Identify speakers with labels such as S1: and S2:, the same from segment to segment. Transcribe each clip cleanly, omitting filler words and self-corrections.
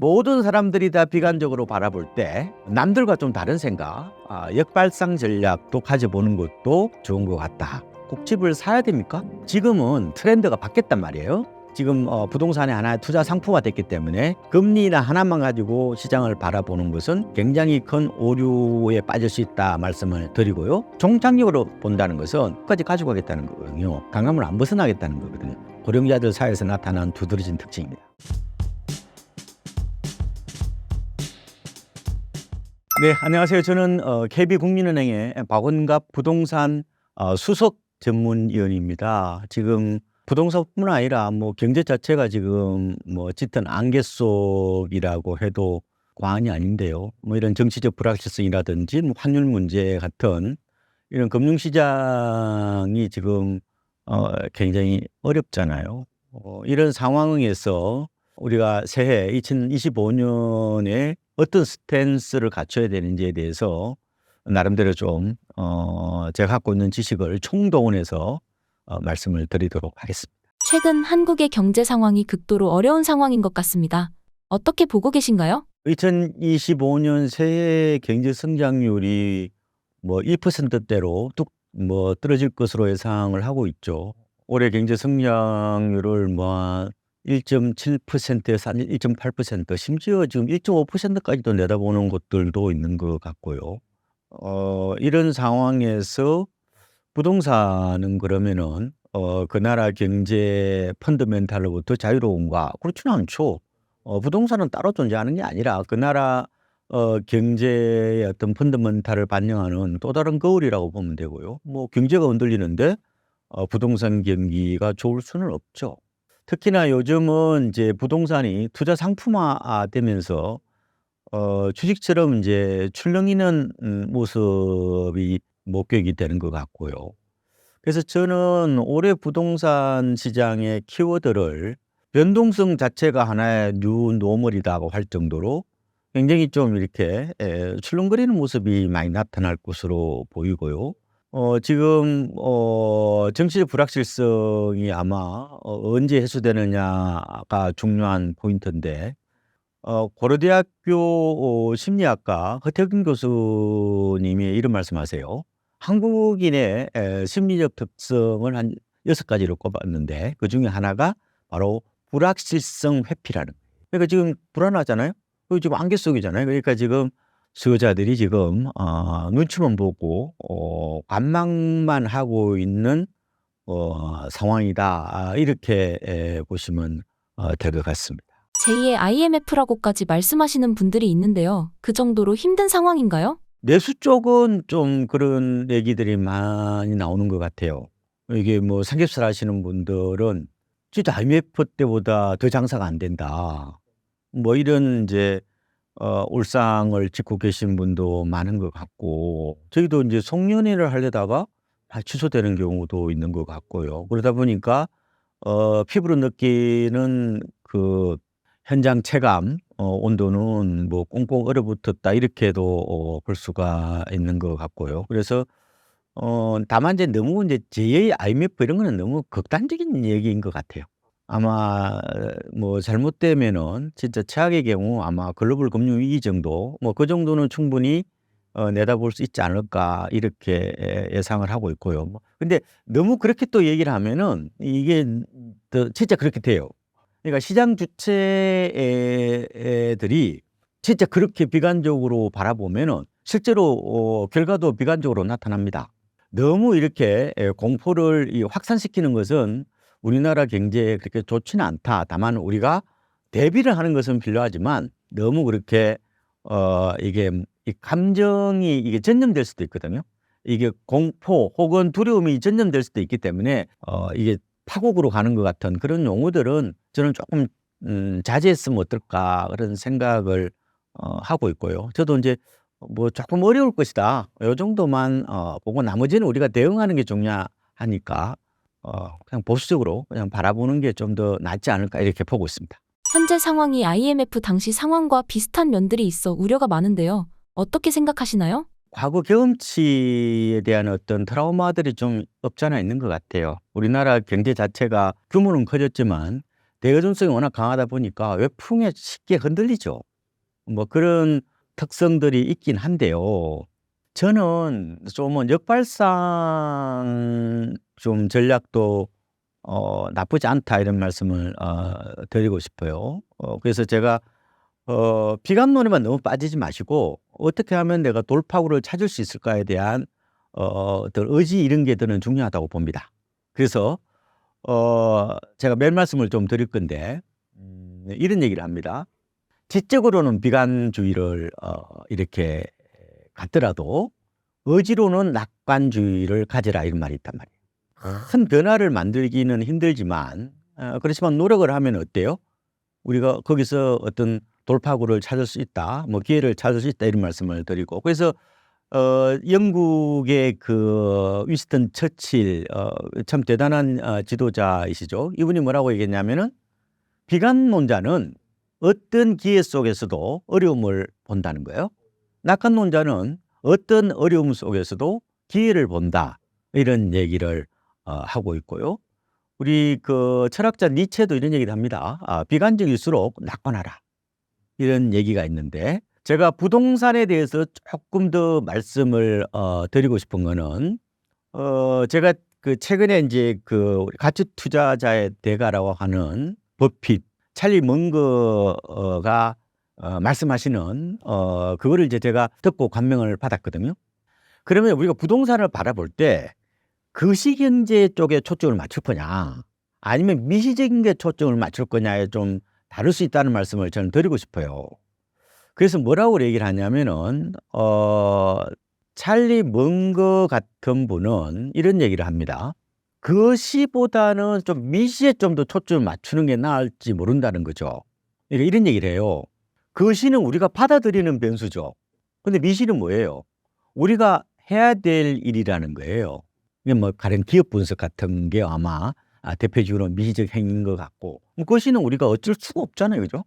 S1: 모든 사람들이 다 비관적으로 바라볼 때 남들과 좀 다른 생각, 역발상 전략도 가져보는 것도 좋은 것 같다. 꼭 집을 사야 됩니까? 지금은 트렌드가 바뀌었단 말이에요. 지금 부동산이 하나의 투자 상품화 됐기 때문에 금리나 하나만 가지고 시장을 바라보는 것은 굉장히 큰 오류에 빠질 수 있다 말씀을 드리고요. 종착역으로 본다는 것은 끝까지 가지고 가겠다는 거거든요. 강남을 안 벗어나겠다는 거거든요. 고령자들 사이에서 나타난 두드러진 특징입니다. 네, 안녕하세요. 저는 KB국민은행의 박원갑 부동산 수석 전문위원입니다. 지금 부동산뿐만 아니라 경제 자체가 지금 짙은 안개 속이라고 해도 과언이 아닌데요. 이런 정치적 불확실성이라든지 환율 문제 같은 이런 금융시장이 지금 굉장히 어렵잖아요. 이런 상황에서 우리가 새해 2025년에 어떤 스탠스를 갖춰야 되는지에 대해서 나름대로 좀 제가 갖고 있는 지식을 총동원해서 말씀을 드리도록 하겠습니다.
S2: 최근 한국의 경제 상황이 극도로 어려운 상황인 것 같습니다. 어떻게 보고 계신가요?
S1: 2025년 새해 경제 성장률이 1%대로 뚝 떨어질 것으로 예상을 하고 있죠. 올해 경제 성장률을 1.7%에서 1.8%, 심지어 지금 1.5%까지도 내다보는 곳들도 있는 것 같고요. 이런 상황에서 부동산은 그러면은 그 나라 경제 펀더멘탈로부터 자유로운가? 그렇지는 않죠. 부동산은 따로 존재하는 게 아니라 그 나라 경제의 어떤 펀더멘탈을 반영하는 또 다른 거울이라고 보면 되고요. 경제가 흔들리는데 부동산 경기가 좋을 수는 없죠. 특히나 요즘은 이제 부동산이 투자 상품화 되면서 주식처럼 이제 출렁이는 모습이 목격이 되는 것 같고요. 그래서 저는 올해 부동산 시장의 키워드를 변동성 자체가 하나의 뉴 노멀이라고 할 정도로 굉장히 좀 이렇게 출렁거리는 모습이 많이 나타날 것으로 보이고요. 지금 정치적 불확실성이 아마 언제 해소되느냐가 중요한 포인트인데 고려대학교 심리학과 허태근 교수님이 이런 말씀하세요. 한국인의 심리적 특성을 한 6가지로 꼽았는데 그중에 하나가 바로 불확실성 회피라는 거예요. 그러니까 지금 불안하잖아요. 그리고 지금 안개 속이잖아요. 그러니까 지금 수요자들이 지금 눈치만 보고 관망만 하고 있는 상황이다. 이렇게 보시면 될 것 같습니다.
S2: 제2의 IMF라고까지 말씀하시는 분들이 있는데요. 그 정도로 힘든 상황인가요?
S1: 내수 쪽은 좀 그런 얘기들이 많이 나오는 것 같아요. 이게 삼겹살 하시는 분들은 진짜 IMF 때보다 더 장사가 안 된다. 이런 이제 울상을 짓고 계신 분도 많은 것 같고, 저희도 이제 송년회를 하려다가 취소되는 경우도 있는 것 같고요. 그러다 보니까 피부로 느끼는 그 현장 체감 온도는 꽁꽁 얼어붙었다 이렇게도 볼 수가 있는 것 같고요. 그래서 다만 이제 너무 이제 제2의 IMF 이런 거는 너무 극단적인 얘기인 것 같아요. 아마 잘못되면은 진짜 최악의 경우 아마 글로벌 금융 위기 정도 그 정도는 충분히 내다볼 수 있지 않을까 이렇게 예상을 하고 있고요. 근데 너무 그렇게 또 얘기를 하면은 이게 또 진짜 그렇게 돼요. 그러니까 시장 주체들이 진짜 그렇게 비관적으로 바라보면은 실제로 결과도 비관적으로 나타납니다. 너무 이렇게 공포를 확산시키는 것은 우리나라 경제에 그렇게 좋지는 않다. 다만 우리가 대비를 하는 것은 필요하지만 너무 그렇게 이게 이 감정이 이게 전염될 수도 있거든요. 이게 공포 혹은 두려움이 전염될 수도 있기 때문에 이게 파국으로 가는 것 같은 그런 용어들은 저는 조금 자제했으면 어떨까 그런 생각을 하고 있고요. 저도 이제 조금 어려울 것이다. 요 정도만 보고 나머지는 우리가 대응하는 게 중요하니까 그냥 보수적으로 그냥 바라보는 게 좀 더 낫지 않을까 이렇게 보고 있습니다.
S2: 현재 상황이 IMF 당시 상황과 비슷한 면들이 있어 우려가 많은데요. 어떻게 생각하시나요?
S1: 과거 경험치에 대한 어떤 트라우마들이 좀 없지 않아 있는 것 같아요. 우리나라 경제 자체가 규모는 커졌지만 대여존성이 워낙 강하다 보니까 외풍에 쉽게 흔들리죠. 뭐 그런 특성들이 있긴 한데요. 저는 좀 역발상 좀 전략도 나쁘지 않다 이런 말씀을 드리고 싶어요. 그래서 제가 비관론에만 너무 빠지지 마시고 어떻게 하면 내가 돌파구를 찾을 수 있을까에 대한 어떤 의지 이런 게 저는 중요하다고 봅니다. 그래서 제가 맨 말씀을 좀 드릴 건데 이런 얘기를 합니다. 지적으로는 비관주의를 이렇게 갖더라도 의지로는 낙관주의를 가져라 이런 말이 있단 말이에요. 큰 변화를 만들기는 힘들지만 그렇지만 노력을 하면 어때요? 우리가 거기서 어떤 돌파구를 찾을 수 있다, 뭐 기회를 찾을 수 있다 이런 말씀을 드리고 그래서 영국의 그 위스턴 처칠 참 대단한 지도자이시죠. 이분이 뭐라고 얘기했냐면은 비관론자는 어떤 기회 속에서도 어려움을 본다는 거예요. 낙관론자는 어떤 어려움 속에서도 기회를 본다 이런 얘기를 하고 있고요. 우리 그 철학자 니체도 이런 얘기를 합니다. 비관적일수록 낙관하라 이런 얘기가 있는데 제가 부동산에 대해서 조금 더 말씀을 드리고 싶은 거는 제가 그 최근에 이제 그 가치 투자자의 대가라고 하는 버핏 찰리 먼거가 말씀하시는 그거를 이제 제가 듣고 감명을 받았거든요. 그러면 우리가 부동산을 바라볼 때 거시경제 쪽에 초점을 맞출 거냐 아니면 미시적인 게 초점을 맞출 거냐에 좀 다를 수 있다는 말씀을 저는 드리고 싶어요. 그래서 뭐라고 얘기를 하냐면은 찰리 먼거 같은 분은 이런 얘기를 합니다. 거시보다는 좀 미시에 좀 더 초점을 맞추는 게 나을지 모른다는 거죠. 그러니까 이런 얘기를 해요. 거시는 우리가 받아들이는 변수죠. 근데 미시는 뭐예요? 우리가 해야 될 일이라는 거예요. 이게 뭐 가령 기업 분석 같은 게 아마 대표적으로 미시적 행위인 것 같고 거시는 우리가 어쩔 수가 없잖아요. 그죠?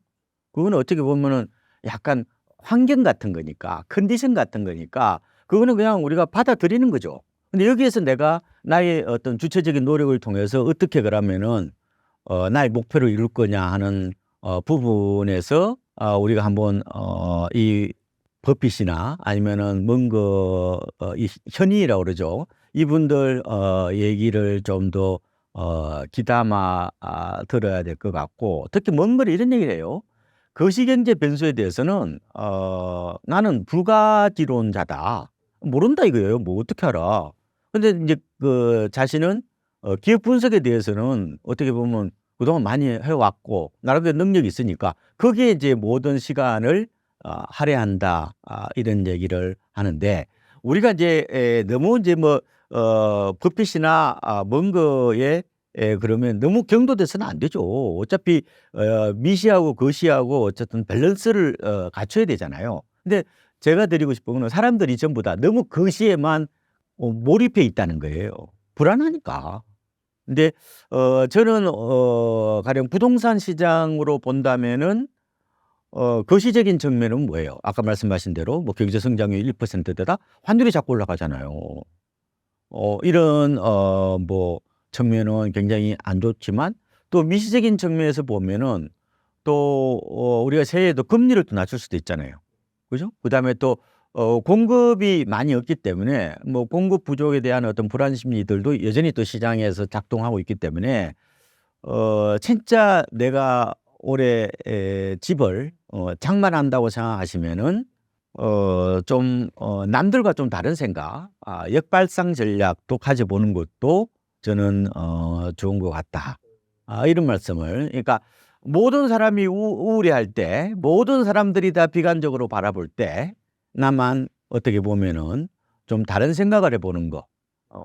S1: 그거는 어떻게 보면은 약간 환경 같은 거니까 컨디션 같은 거니까 그거는 그냥 우리가 받아들이는 거죠. 근데 여기에서 내가 나의 어떤 주체적인 노력을 통해서 어떻게 그러면은 나의 목표를 이룰 거냐 하는 부분에서 우리가 한번 이 버핏이나 아니면은 뭔가 이 현이라고 그러죠. 이분들 얘기를 좀 더 귀담아 들어야 될 것 같고 특히 먼 거리 이런 얘기를 해요. 거시경제 변수에 대해서는 나는 불가지론자다. 모른다 이거예요. 뭐 어떻게 알아? 근데 이제 그 자신은 기업 분석에 대해서는 어떻게 보면 그동안 많이 해왔고 나름대로 능력이 있으니까 거기에 이제 모든 시간을 할애한다 이런 얘기를 하는데 우리가 이제 너무 이제 뭐 버핏이나 먼거에 그러면 너무 경도돼서는 안 되죠. 어차피 미시하고 거시하고 어쨌든 밸런스를 갖춰야 되잖아요. 근데 제가 드리고 싶은 거는 사람들이 전부 다 너무 거시에만 몰입해 있다는 거예요. 불안하니까. 근데 저는 가령 부동산 시장으로 본다면은 거시적인 측면은 뭐예요? 아까 말씀하신 대로 뭐 경제 성장률 1%대다 환율이 자꾸 올라가잖아요. 이런 뭐 측면은 굉장히 안 좋지만 또 미시적인 측면에서 보면은 또 우리가 새해에도 금리를 또 낮출 수도 있잖아요. 그죠? 그다음에 또 공급이 많이 없기 때문에 뭐 공급 부족에 대한 어떤 불안 심리들도 여전히 또 시장에서 작동하고 있기 때문에 진짜 내가 올해 집을 장만한다고 생각하시면은 좀 남들과 좀 다른 생각, 역발상 전략도 가져보는 것도 저는 좋은 것 같다. 이런 말씀을 그러니까 모든 사람이 우울해할 때 모든 사람들이 다 비관적으로 바라볼 때 나만 어떻게 보면은 좀 다른 생각을 해보는 거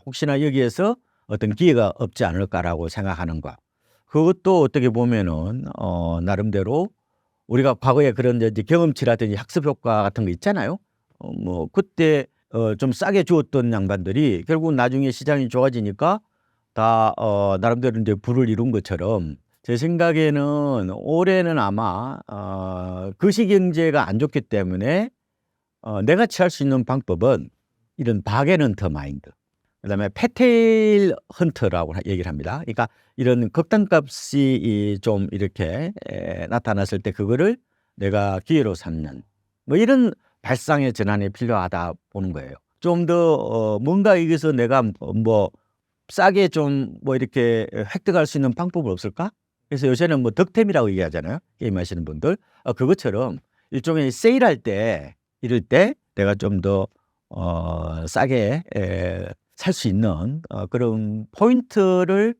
S1: 혹시나 여기에서 어떤 기회가 없지 않을까라고 생각하는 거 그것도 어떻게 보면은 나름대로 우리가 과거에 그런 이제 경험치라든지 학습 효과 같은 거 있잖아요. 뭐 그때 좀 싸게 주었던 양반들이 결국 나중에 시장이 좋아지니까 다 나름대로 이제 부를 이룬 것처럼 제 생각에는 올해는 아마 거시경제가 안 좋기 때문에 내가 취할 수 있는 방법은 이런 바게넌트 마인드. 그다음에 패테일 헌터라고 얘기를 합니다. 그러니까 이런 극단값이 좀 이렇게 나타났을 때 그거를 내가 기회로 삼는 뭐 이런 발상의 전환이 필요하다 보는 거예요. 좀 더 뭔가 여기서 내가 뭐 싸게 좀 뭐 이렇게 획득할 수 있는 방법은 없을까? 그래서 요새는 뭐 덕템이라고 얘기하잖아요. 게임하시는 분들. 그것처럼 일종의 세일할 때 이럴 때 내가 좀 더 싸게 살 수 있는 그런 포인트를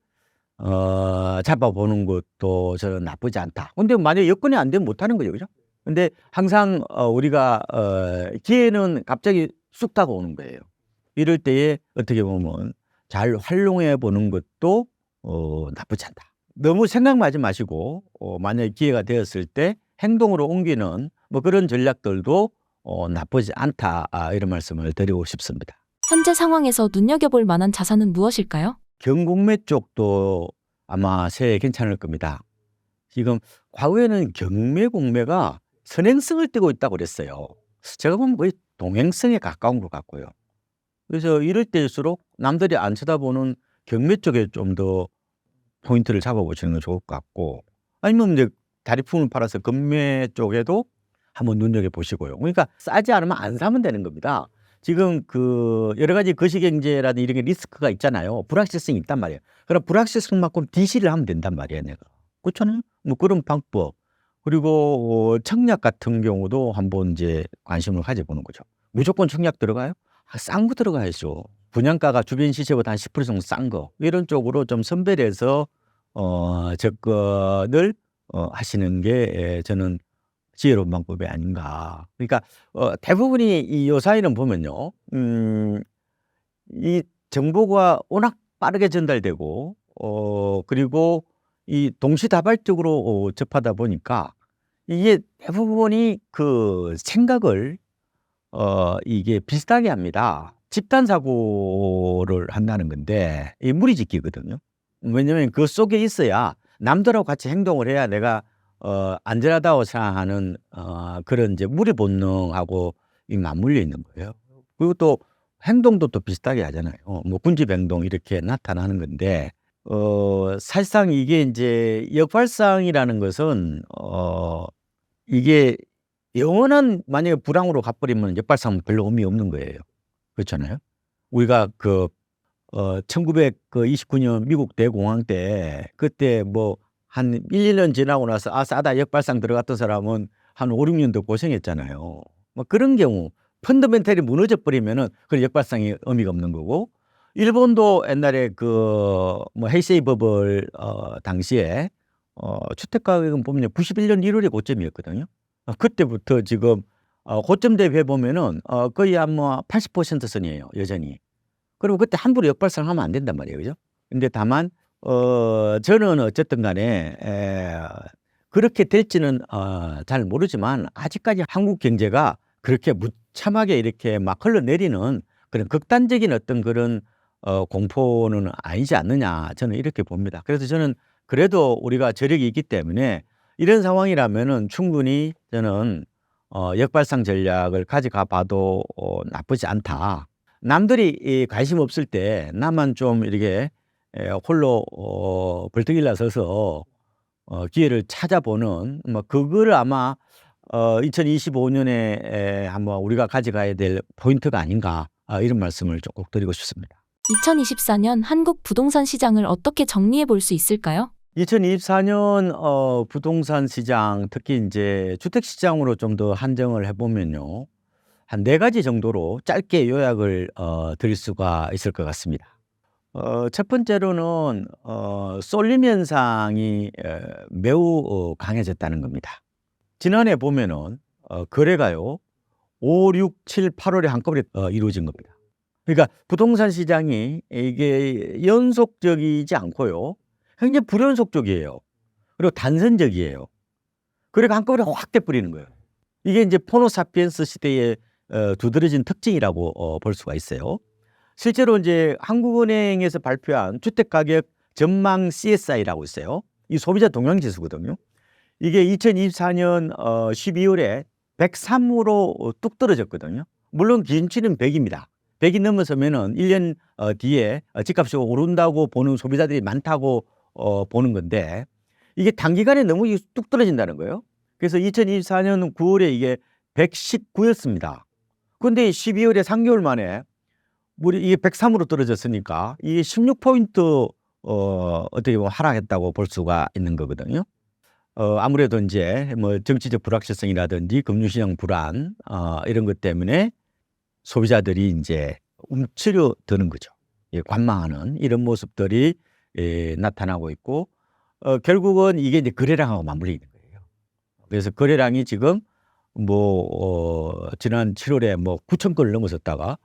S1: 잡아보는 것도 저는 나쁘지 않다. 근데 만약에 여건이 안 되면 못 하는 거죠. 그죠? 근데 항상 우리가 기회는 갑자기 쑥 다가오는 거예요. 이럴 때에 어떻게 보면 잘 활용해 보는 것도 나쁘지 않다. 너무 생각하지 마시고 만약에 기회가 되었을 때 행동으로 옮기는 뭐 그런 전략들도 나쁘지 않다. 이런 말씀을 드리고 싶습니다.
S2: 현재 상황에서 눈여겨볼 만한 자산은 무엇일까요?
S1: 경공매 쪽도 아마 새해 괜찮을 겁니다. 지금 과거에는 경매, 공매가 선행성을 띠고 있다고 그랬어요. 제가 보면 거의 동행성에 가까운 것 같고요. 그래서 이럴 때일수록 남들이 안 쳐다보는 경매 쪽에 좀 더 포인트를 잡아보시는 건 좋을 것 같고, 아니면 이제 다리품을 팔아서 금매 쪽에도 한번 눈여겨보시고요. 그러니까 싸지 않으면 안 사면 되는 겁니다. 지금 그 여러 가지 거시경제라든 이런 게 리스크가 있잖아요. 불확실성이 있단 말이에요. 그럼 불확실성만큼 DC를 하면 된단 말이에요, 내가. 그렇잖아요. 뭐 그런 방법. 그리고 청약 같은 경우도 한번 이제 관심을 가져보는 거죠. 무조건 청약 들어가요? 싼 거 들어가야죠. 분양가가 주변 시세보다 한 10% 정도 싼 거. 이런 쪽으로 좀 선별해서 접근을 하시는 게 저는 지혜로운 방법이 아닌가. 그러니까 대부분이 이 요 사이는 보면요. 이 정보가 워낙 빠르게 전달되고 그리고 이 동시다발적으로 접하다 보니까 이게 대부분이 그 생각을 이게 비슷하게 합니다. 집단 사고를 한다는 건데 이 무리짓기거든요. 왜냐면 그 속에 있어야 남들하고 같이 행동을 해야 내가 안전하다고 생각하는 그런 이제 무리 본능하고 이 맞물려 있는 거예요. 그리고 또 행동도 또 비슷하게 하잖아요. 뭐 군집 행동 이렇게 나타나는 건데 사실상 이게 인제 역발상이라는 것은 이게 영원한 만약에 불황으로 가버리면 역발상은 별로 의미 없는 거예요. 그렇잖아요. 우리가 그 1929년 미국 대공황 때 그때 뭐 한 1-2년 지나고 나서 '아 싸다.' 역발상 들어갔던 사람은 한 5-6년 더 고생했잖아요. 뭐 그런 경우 펀더멘털이 무너져 버리면은 그 역발상이 의미가 없는 거고, 일본도 옛날에 그 뭐 헤이세이 버블 당시에 주택 가격은 보면요 91년 1월이 고점이었거든요. 그때부터 지금 고점 대비해 보면은 거의 한 뭐 80% 선이에요 여전히. 그리고 그때 함부로 역발상하면 안 된단 말이에요. 그죠? 근데 다만 저는 어쨌든 간에 그렇게 될지는 잘 모르지만 아직까지 한국 경제가 그렇게 무참하게 이렇게 막 흘러내리는 그런 극단적인 어떤 그런 공포는 아니지 않느냐, 저는 이렇게 봅니다. 그래서 저는 그래도 우리가 저력이 있기 때문에 이런 상황이라면은 충분히 저는 역발상 전략을 가져가 봐도 나쁘지 않다. 남들이 이 관심 없을 때 나만 좀 이렇게 홀로 벌떡 일어서서 기회를 찾아보는 뭐 그거를 아마 2025년에 한번 우리가 가져가야 될 포인트가 아닌가, 이런 말씀을 좀 꼭 드리고 싶습니다.
S2: 2024년 한국 부동산 시장을 어떻게 정리해 볼 수 있을까요?
S1: 2024년 부동산 시장, 특히 인제 주택 시장으로 좀 더 한정을 해 보면요. 한 4가지 정도로 짧게 요약을 드릴 수가 있을 것 같습니다. 첫 번째로는 쏠림 현상이 매우 강해졌다는 겁니다. 지난해 보면은 거래가요 5, 6, 7, 8월에 한꺼번에 이루어진 겁니다. 그러니까 부동산 시장이 이게 연속적이지 않고요. 굉장히 불연속적이에요. 그리고 단선적이에요. 그러니까 한꺼번에 확 돼 버리는 거예요. 이게 인제 호모사피엔스 시대의 두드러진 특징이라고 볼 수가 있어요. 실제로 인제 한국은행에서 발표한 주택가격 전망 CSI라고 있어요. 이 소비자 동향 지수거든요. 이게 2024년 12월에 103으로 뚝 떨어졌거든요. 물론 기준치는 100입니다. 100이 넘어서면은 1년 뒤에 집값이 오른다고 보는 소비자들이 많다고 보는 건데 이게 단기간에 너무 뚝 떨어진다는 거예요. 그래서 2024년 9월에 이게 119였습니다. 근데 12월에 3개월 만에 이게 103으로 떨어졌으니까 이게 16포인트 어떻게 보면 하락했다고 볼 수가 있는 거거든요. 아무래도 이제 뭐 정치적 불확실성이라든지 금융시장 불안 이런 것 때문에 소비자들이 이제 움츠려 드는 거죠. 예, 관망하는 이런 모습들이 나타나고 있고 결국은 이게 이제 거래량하고 맞물리는 거예요. 그래서 거래량이 지금 뭐 지난 7월에 뭐 9천 건을 넘어섰다가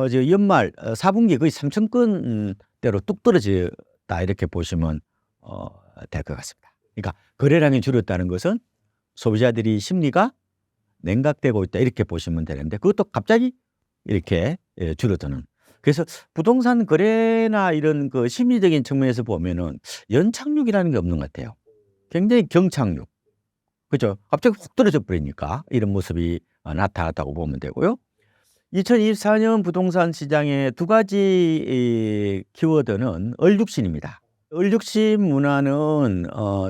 S1: 이제 연말 4분기 거의 3천 건대로 뚝 떨어졌다 이렇게 보시면 될 것 같습니다. 그러니까 거래량이 줄었다는 것은 소비자들이 심리가 냉각되고 있다 이렇게 보시면 되는데 그것도 갑자기 이렇게 줄어드는. 그래서 부동산 거래나 이런 그 심리적인 측면에서 보면은 연착륙이라는 게 없는 것 같아요. 굉장히 경착륙. 그죠? 갑자기 훅 떨어져 버리니까 이런 모습이 나타났다고 보면 되고요. 2024년 부동산 시장의 두 가지 키워드는 얼죽신입니다. 얼죽신 문화는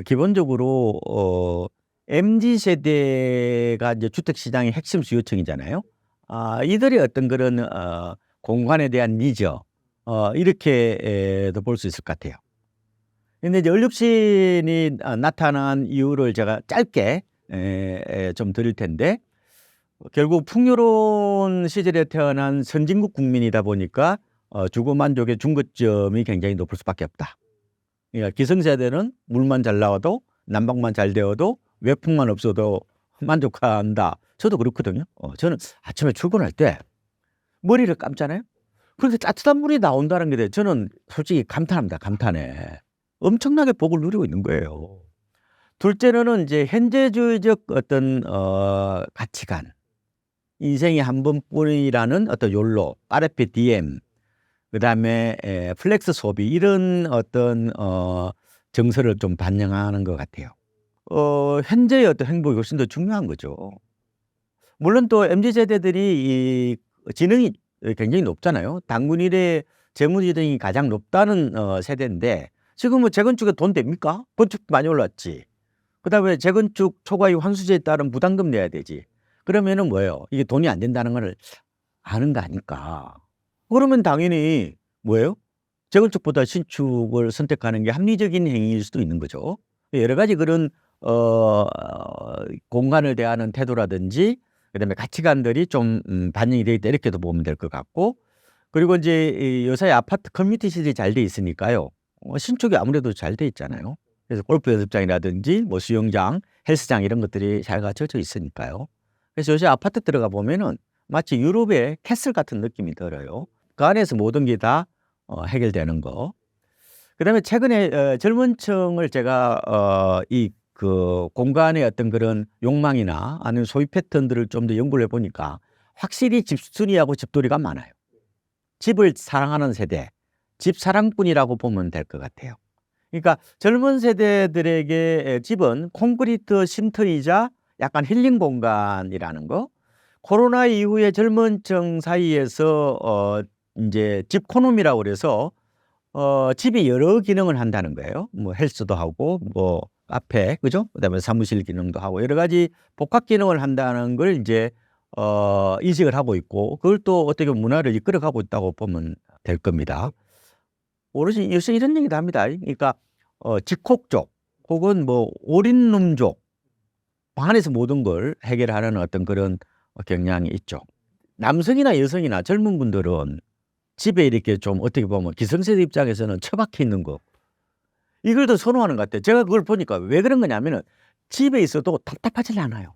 S1: 기본적으로 MZ 세대가 이제 주택 시장의 핵심 수요층이잖아요. 이들의 어떤 그런 공간에 대한 니즈 이렇게도 볼 수 있을 것 같아요. 근데 이제 얼죽신이 나타난 이유를 제가 짧게 좀 드릴 텐데 결국 풍요로운 시절에 태어난 선진국 국민이다 보니까 주거 만족의 중거점이 굉장히 높을 수밖에 없다. 그러니까 기성세대는 물만 잘 나와도 난방만 잘 되어도 외풍만 없어도 만족한다. 저도 그렇거든요. 저는 아침에 출근할 때 머리를 감잖아요. 그런데 따뜻한 물이 나온다는 게 저는 솔직히 감탄합니다. 감탄해. 엄청나게 복을 누리고 있는 거예요. 둘째로는 이제 현재주의적 어떤 가치관, 인생이 한 번뿐이라는 어떤 욜로, RFP DM, 그다음에 플렉스 소비 이런 어떤 정서를 좀 반영하는 것 같아요. 현재의 어떤 행복이 훨씬 더 중요한 거죠. 물론 또 MZ 세대들이 이 지능이 굉장히 높잖아요. 단군 이래 재무지능이 가장 높다는 세대인데 지금 뭐 재건축에 돈 됩니까? 건축 많이 올랐지. 그다음에 재건축 초과이익 환수제에 따른 부담금 내야 되지. 그러면은 뭐예요? 이게 돈이 안 된다는 걸 아는 거 아닐까. 그러면 당연히 뭐예요? 재건축보다 신축을 선택하는 게 합리적인 행위일 수도 있는 거죠. 여러 가지 그런 공간을 대하는 태도라든지 그다음에 가치관들이 좀 반영이 돼 있다 이렇게도 보면 될 것 같고 그리고 이제 요새 아파트 커뮤니티 시설이 잘 돼 있으니까요. 신축이 아무래도 잘 돼 있잖아요. 그래서 골프 연습장이라든지 뭐 수영장, 헬스장 이런 것들이 잘 갖춰져 있으니까요. 그래서 요새 아파트 들어가 보면은 마치 유럽의 캐슬 같은 느낌이 들어요. 그 안에서 모든 게 다 해결되는 거. 그다음에 최근에 젊은 층을 제가 이 그 공간의 어떤 그런 욕망이나 아니면 소비 패턴들을 좀 더 연구를 해 보니까 확실히 집순이하고 집돌이가 많아요. 집을 사랑하는 세대, 집사랑꾼이라고 보면 될 것 같아요. 그러니까 젊은 세대들에게 집은 콘크리트 쉼터이자 약간 힐링 공간이라는 거. 코로나 이후에 젊은 층 사이에서 인제 집코노미라고 그래서 집이 여러 기능을 한다는 거예요. 뭐 헬스도 하고 뭐 카페 그죠? 그다음에 사무실 기능도 하고 여러 가지 복합 기능을 한다는 걸 인제 인식을 하고 있고 그걸 또 어떻게 보면 문화를 이끌어 가고 있다고 보면 될 겁니다. 오롯이 요새 이런 얘기도 합니다. 그러니까 집콕족 혹은 뭐 올인룸족 방 안에서 모든 걸 해결하려는 어떤 그런 경향이 있죠. 남성이나 여성이나 젊은 분들은 집에 이렇게 좀 어떻게 보면 기성세대 입장에서는 처박혀 있는 거 이걸 더 선호하는 것 같아요. 제가 그걸 보니까 왜 그런 거냐면은 집에 있어도 답답하질 않아요.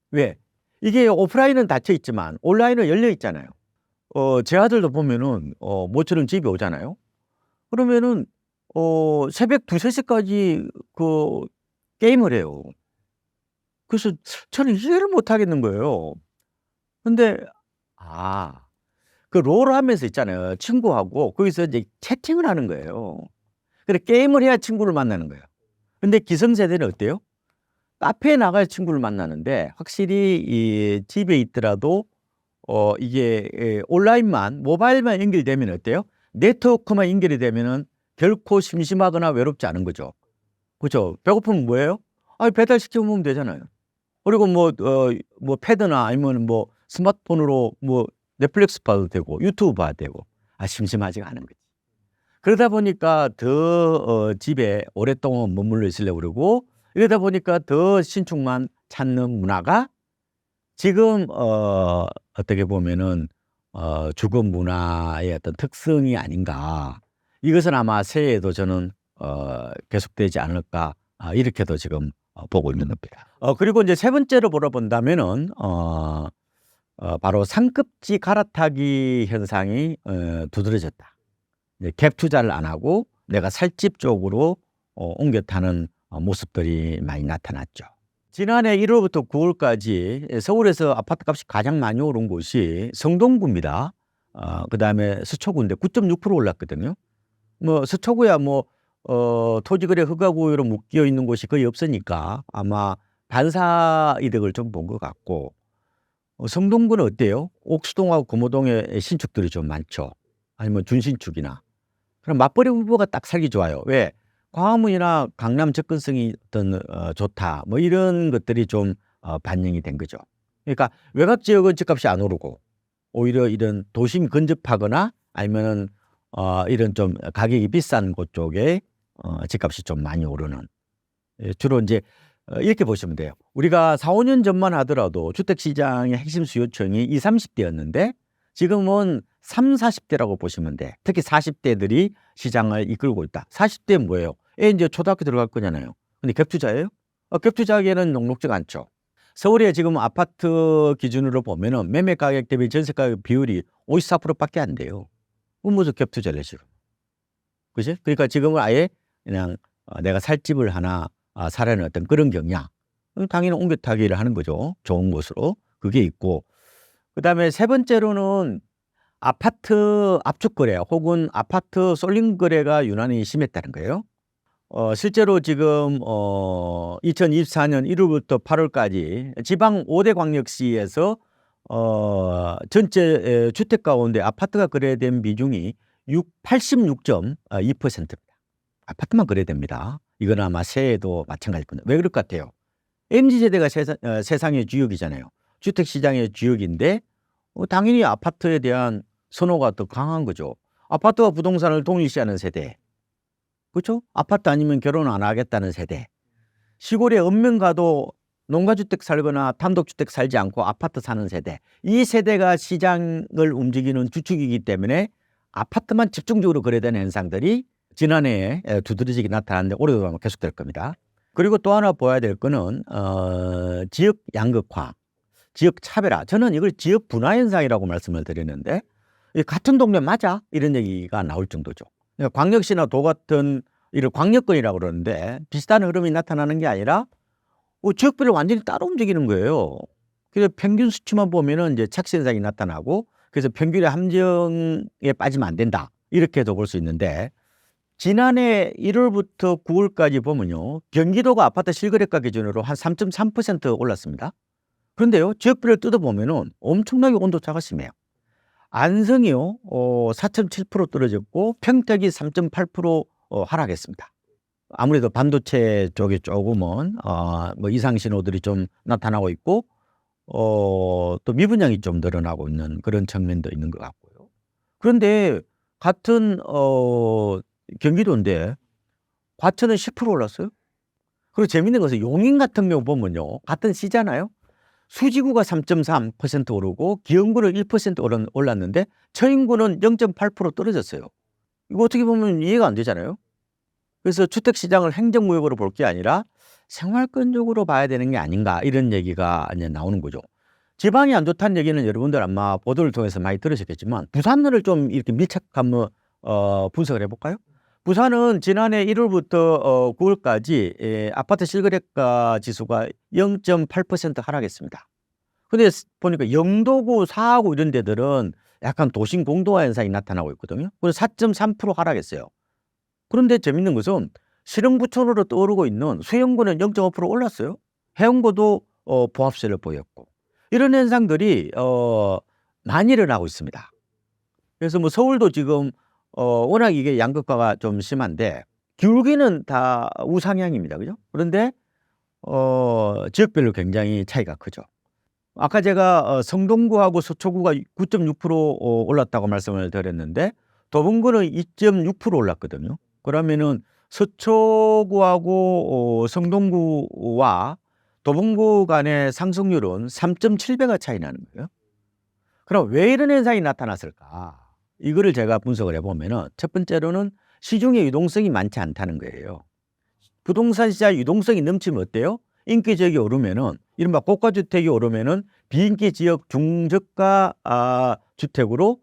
S1: 왜? 이게 오프라인은 닫혀 있지만 온라인은 열려 있잖아요. 제 아들도 보면은 모처럼 집에 오잖아요. 그러면은 새벽 2-3 시까지 그 게임을 해요. 그래서 저는 이해를 못 하겠는 거예요. 근데 그 롤하면서 있잖아요. 친구하고 거기서 이제 채팅을 하는 거예요. 근데 게임을 해야 친구를 만나는 거예요. 근데 기성세대는 어때요? 카페에 나가야 친구를 만나는데 확실히 이 집에 있더라도 이게 온라인만 모바일만 연결되면 어때요? 네트워크만 연결이 되면은 결코 심심하거나 외롭지 않은 거죠. 그죠? 배고프면 뭐예요? 배달시켜 먹으면 되잖아요. 그리고 뭐 패드나 아니면 뭐 스마트폰으로 뭐 넷플릭스 봐도 되고 유튜브 봐도 되고 심심하지가 않은 거지. 그러다 보니까 더 집에 오랫동안 머물러 있으려고 그러고 이러다 보니까 더 신축만 찾는 문화가 지금 어떻게 보면은 주거 문화의 어떤 특성이 아닌가. 이것은 아마 새해에도 저는 계속되지 않을까 이렇게도 지금 보고 있는 겁니다. 그리고 이제 세 번째로 물어본다면은 바로 상급지 갈아타기 현상이 두드러졌다. 이제 갭 투자를 안 하고 내가 살 집 쪽으로 옮겨 타는 모습들이 많이 나타났죠. 지난해 1월부터 9월까지 서울에서 아파트 값이 가장 많이 오른 곳이 성동구입니다. 그다음에 서초구인데 9.6% 올랐거든요. 뭐 서초구야 뭐 토지거래 허가구역으로 묶여 있는 곳이 거의 없으니까 아마 반사 이득을 좀 본 것 같고 성동구는 어때요? 옥수동하고 금호동에 신축들이 좀 많죠. 아니면 준신축이나. 그럼 맞벌이 후보가 딱 살기 좋아요. 왜? 광화문이나 강남 접근성이 어떤 좋다. 뭐 이런 것들이 좀 반영이 된 거죠. 그러니까 외곽 지역은 집값이 안 오르고 오히려 이런 도심 근접하거나 아니면은 이런 좀 가격이 비싼 곳 쪽에 집값이 좀 많이 오르는. 주로 이제 이렇게 보시면 돼요. 우리가 4, 5년 전만 하더라도 주택시장의 핵심 수요층이 20, 30대였는데 지금은 3, 40대라고 보시면 돼. 특히 40대들이 시장을 이끌고 있다. 40대는 뭐예요? 이제 초등학교 들어갈 거잖아요. 근데 갭 투자예요? 갭 투자하기에는 녹록지가 않죠. 서울에 지금 아파트 기준으로 보면은 매매 가격 대비 전세 가격 비율이 54%밖에 안 돼요. 무슨 갭 투자를 해 지금. 그지? 그러니까 지금은 아예 그냥 내가 살 집을 하나 사라는 어떤 그런 경향. 당연히 옮겨 타기를 하는 거죠. 좋은 곳으로. 그게 있고. 그다음에 세 번째로는 아파트 압축 거래 혹은 아파트 쏠림 거래가 유난히 심했다는 거예요. 실제로 지금 2024년 1월부터 8월까지 지방 5대 광역시에서 전체 주택 가운데 아파트가 거래된 비중이 86.2%입니다. 아파트만 거래됩니다. 이건 아마 새해에도 마찬가지일 겁니다. 왜 그럴 것 같아요? MZ세대가 세상의 주역이잖아요. 주택시장의 주역인데 당연히 아파트에 대한 선호가 더 강한 거죠. 아파트와 부동산을 동일시하는 세대. 그렇죠? 아파트 아니면 결혼 안 하겠다는 세대. 시골에 읍면 가도 농가주택 살거나 단독주택 살지 않고 아파트 사는 세대. 이 세대가 시장을 움직이는 주축이기 때문에 아파트만 집중적으로 거래되는 현상들이 지난해에 두드러지게 나타났는데 올해도 아마 계속될 겁니다. 그리고 또 하나 보아야 될 거는 지역 양극화, 지역 차별화. 저는 이걸 지역 분화 현상이라고 말씀을 드리는데 같은 동네 맞아? 이런 얘기가 나올 정도죠. 광역시나 도 같은 이를 광역권이라고 그러는데 비슷한 흐름이 나타나는 게 아니라 지역별로 완전히 따로 움직이는 거예요. 그래서 평균 수치만 보면은 이제 착시 현상이 나타나고 그래서 평균의 함정에 빠지면 안 된다. 이렇게도 볼 수 있는데 지난해 1월부터 9월까지 보면요. 경기도가 아파트 실거래가 기준으로 한 3.3% 올랐습니다. 그런데요. 지역별로 뜯어보면은 엄청나게 온도차가 심해요. 안성이요. 4.7% 떨어졌고 평택이 3.8% 하락했습니다. 아무래도 반도체 쪽에 조금은 뭐 이상 신호들이 좀 나타나고 있고 또 미분양이 좀 늘어나고 있는 그런 측면도 있는 것 같고요. 그런데 같은 경기도인데 과천은 10% 올랐어요. 그리고 재밌는 것은 용인 같은 경우 보면요. 같은 시잖아요. 수지구가 3.3% 오르고 기흥구는 1% 올랐는데 처인구는 0.8% 떨어졌어요. 이거 어떻게 보면 이해가 안 되잖아요. 그래서 주택시장을 행정무역으로 볼 게 아니라 생활권적으로 봐야 되는 게 아닌가 이런 얘기가 이제 나오는 거죠. 지방이 안 좋다는 얘기는 여러분들 아마 보도를 통해서 많이 들으셨겠지만 부산을 좀 이렇게 밀착 한번 분석을 해볼까요? 부산은 지난해 1월부터 9월까지 아파트 실거래가 지수가 0.8% 하락했습니다. 근데 보니까 영도구, 사하구 이런 데들은 약간 도심 공동화 현상이 나타나고 있거든요. 그래서 4.3% 하락했어요. 그런데 재밌는 것은 실흥부촌으로 떠오르고 있는 수영구는 0.5% 올랐어요. 해운구도 보합세를 보였고 이런 현상들이 많이 일어나고 있습니다. 그래서 뭐 서울도 지금 워낙 이게 양극화가 좀 심한데 기울기는 다 우상향입니다. 그죠? 그런데 지역별로 굉장히 차이가 크죠. 아까 제가 성동구하고 서초구가 9.6% 올랐다고 말씀을 드렸는데 도봉구는 2.6% 올랐거든요. 그러면은 서초구하고 성동구와 도봉구 간의 상승률은 3.7배가 차이 나는 거예요. 그럼 왜 이런 현상이 나타났을까? 이거를 제가 분석을 해보면은 첫 번째로는 시중에 유동성이 많지 않다는 거예요. 부동산 시장 유동성이 넘치면 어때요? 인기 지역이 오르면은 이른바 고가 주택이 오르면은 비인기 지역 중저가 주택으로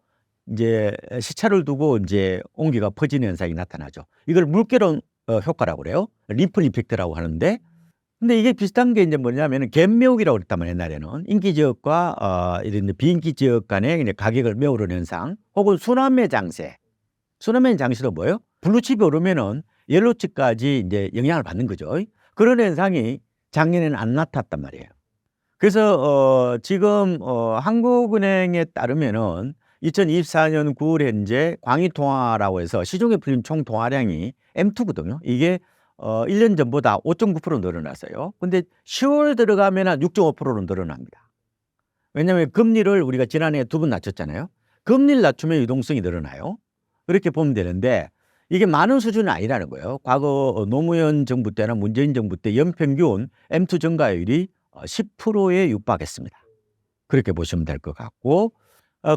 S1: 이제 시차를 두고 이제 온기가 퍼지는 현상이 나타나죠. 이걸 물결 효과라고 그래요. 리플 이펙트라고 하는데, 근데 이게 비슷한 게 이제 뭐냐면은 갭 메우기라고 그랬단 말이에요. 옛날에는 인기 지역과 이런 비인기 지역 간의 이제 가격을 메우는 현상, 혹은 순환매 장세. 순환매 장세도 뭐예요? 블루칩이 오르면은 옐로칩까지 이제 영향을 받는 거죠. 그런 현상이 작년에는 안 나타났단 말이에요. 그래서 지금 한국은행에 따르면은 2024년 9월 현재 광의통화라고 해서 시중에 풀린 총 통화량이 M2거든요. 이게 1년 전보다 5.9% 늘어났어요. 근데 10월 들어가면 한 6.5%로 늘어납니다. 왜냐하면 금리를 우리가 지난해 2번 낮췄잖아요. 금리를 낮추면 유동성이 늘어나요. 그렇게 보면 되는데 이게 많은 수준은 아니라는 거예요. 과거 노무현 정부 때나 문재인 정부 때 연평균 M2 증가율이 10%에 육박했습니다. 그렇게 보시면 될 것 같고,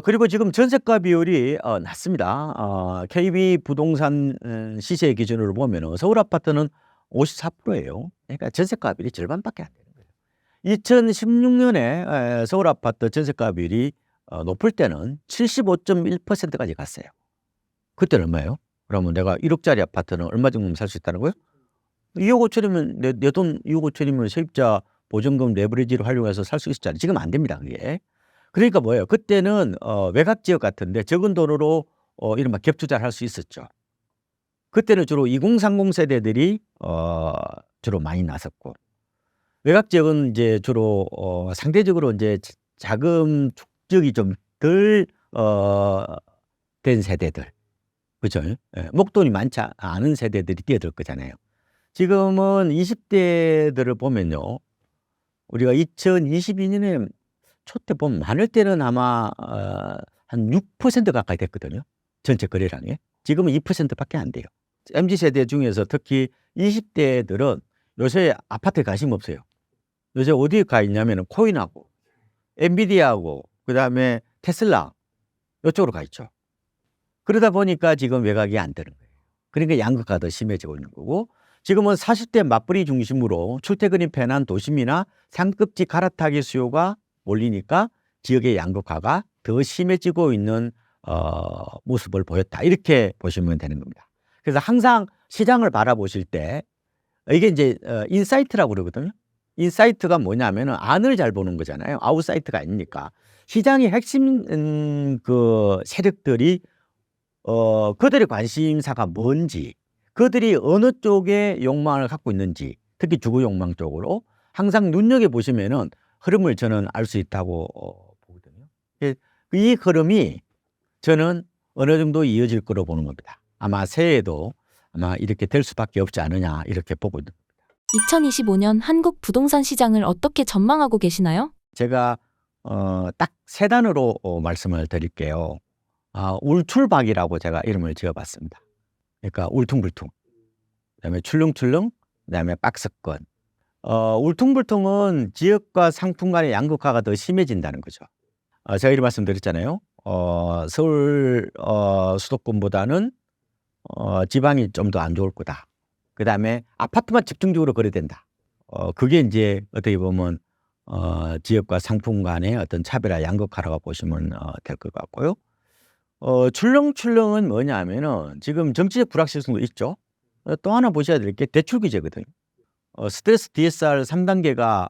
S1: 그리고 지금 전세가 비율이 낮습니다. KB 부동산 시세 기준으로 보면 서울 아파트는 54%예요. 그러니까 전세가 비율이 절반밖에 안 되는 거예요. 2016년에 서울 아파트 전세가 비율이 높을 때는 75.1%까지 갔어요. 그때는 얼마예요? 그러면 내가 1억짜리 아파트는 얼마 정도면 살 수 있다는 거예요? 2억 5천이면 내 돈 2억 5천이면 세입자 보증금 레버리지를 활용해서 살 수 있었잖아요. 지금 안 됩니다, 그게. 그러니까 뭐예요? 그때는 외곽 지역 같은데 적은 돈으로 이른바 갭 투자를 할 수 있었죠. 그때는 주로 2030 세대들이 주로 많이 나섰고, 외곽 지역은 이제 주로 상대적으로 이제 자금 축적이 좀 덜 된 세대들, 그죠? 예, 목돈이 많지 않은 세대들이 뛰어들 거잖아요. 지금은 20대들을 보면요, 우리가 2022년에 초때 보면 많을 때는 아마 한 6% 가까이 됐거든요. 전체 거래량이. 지금은 2%밖에 안 돼요. MZ 세대 중에서 특히 20대들은 요새 아파트에 관심 없어요. 요새 어디에 가 있냐면은 코인하고 엔비디아하고 그다음에 테슬라 이쪽으로 가 있죠. 그러다 보니까 지금 외곽이 안 되는 거예요. 그러니까 양극화가 더 심해지고 있는 거고, 지금은 40대 맞벌이 중심으로 출퇴근이 편한 도심이나 상급지 갈아타기 수요가 몰리니까 지역의 양극화가 더 심해지고 있는 모습을 보였다. 이렇게 보시면 되는 겁니다. 그래서 항상 시장을 바라보실 때 이게 이제 인사이트라고 그러거든요. 인사이트가 뭐냐면은 안을 잘 보는 거잖아요. 아웃사이트가 아니니까. 시장의 핵심 그 세력들이 그들의 관심사가 뭔지, 그들이 어느 쪽에 욕망을 갖고 있는지, 특히 주거 욕망 쪽으로 항상 눈여겨보시면은 흐름을 저는 알 수 있다고 보거든요. 이 흐름이 저는 어느 정도 이어질 거로 보는 겁니다. 아마 새해에도 아마 이렇게 될 수밖에 없지 않느냐, 이렇게 보고 있는 겁니다.
S2: 2025년 한국 부동산 시장을 어떻게 전망하고 계시나요?
S1: 제가 딱 세 단어로 말씀을 드릴게요. 울툴박이라고 제가 이름을 지어봤습니다. 그러니까 울퉁불퉁, 그다음에 출렁출렁, 그다음에 박스권. 울퉁불퉁은 지역과 상품 간의 양극화가 더 심해진다는 거죠. 제가 이런 말씀드렸잖아요. 서울 수도권보다는 지방이 좀 더 안 좋을 거다. 그다음에 아파트만 집중적으로 거래된다. 그게 이제 어떻게 보면 지역과 상품 간의 어떤 차별화 양극화라고 보시면 될 것 같고요. 출렁출렁은 뭐냐면은 지금 정치적 불확실성도 있죠. 또 하나 보셔야 될 게 대출 규제거든요. 스트레스 DSR 3단계가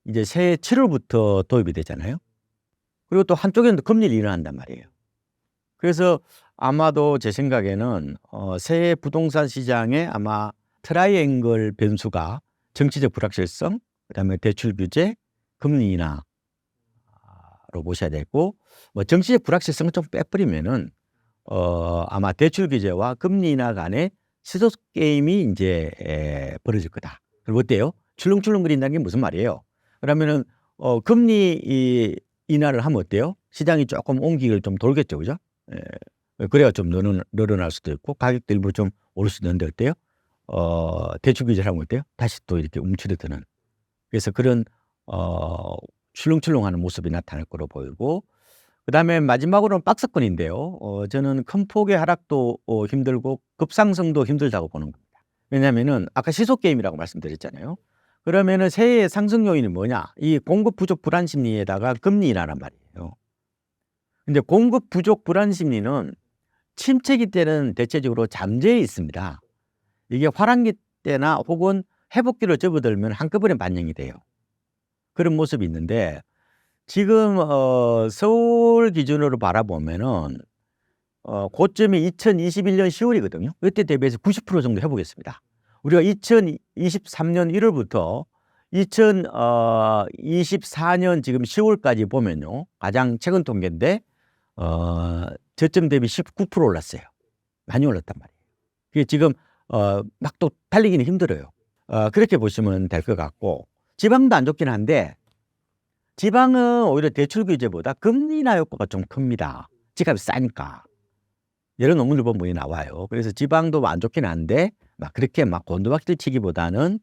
S1: 이제 새해 7월부터 도입이 되잖아요. 그리고 또 한쪽에는 금리를 인하한단 말이에요. 그래서 아마도 제 생각에는 새해 부동산 시장에 아마 트라이앵글 변수가 정치적 불확실성, 그다음에 대출 규제, 금리 인하로 거로 보셔야 되고 뭐 정치적 불확실성을 좀 빼버리면은 아마 대출 규제와 금리 인하 간의 시소 게임이 이제 벌어질 거다. 그리고 어때요? 출렁출렁거린다는 게 무슨 말이에요? 그러면은 금리 인하를 하면 어때요? 시장이 조금 옮기기를 좀 돌겠죠, 그죠? 그래야 좀 늘어날 수도 있고 가격도 일부 좀 오를 수도 있는데 어때요? 대출 규제를 하면 어때요? 다시 또 이렇게 움츠러드는. 그래서 그런 출렁출렁하는 모습이 나타날 거로 보이고 그다음에 마지막으로는 박스권인데요. 저는 큰 폭의 하락도 힘들고 급상승도 힘들다고 보는 겁니다. 왜냐하면은 아까 시소 게임이라고 말씀드렸잖아요. 그러면은 새해의 상승 요인이 뭐냐? 이 공급 부족 불안 심리에다가 금리 인하란 말이에요. 근데 공급 부족 불안 심리는 침체기 때는 대체적으로 잠재해 있습니다. 이게 화랑기 때나 혹은 회복기로 접어들면 한꺼번에 반영이 돼요. 그런 모습이 있는데 지금 서울 기준으로 바라보면은 고점이 2021년 10월이거든요. 이때 대비해서 90% 정도 회복했습니다. 우리가 2023년 1월부터 2024년 지금 10월까지 보면요. 가장 최근 통계인데 저점 대비 19% 올랐어요. 많이 올랐단 말이에요. 그게 지금 막 또 달리기는 힘들어요. 그렇게 보시면 될 것 같고 지방도 안 좋긴 한데 지방은 오히려 대출 규제보다 금리 인하 효과가 좀 큽니다. 집값이 싸니까. 여러 논문을 보면 나와요. 그래서 지방도 안 좋긴 한데 막 그렇게 막 곤두박질 치기보다는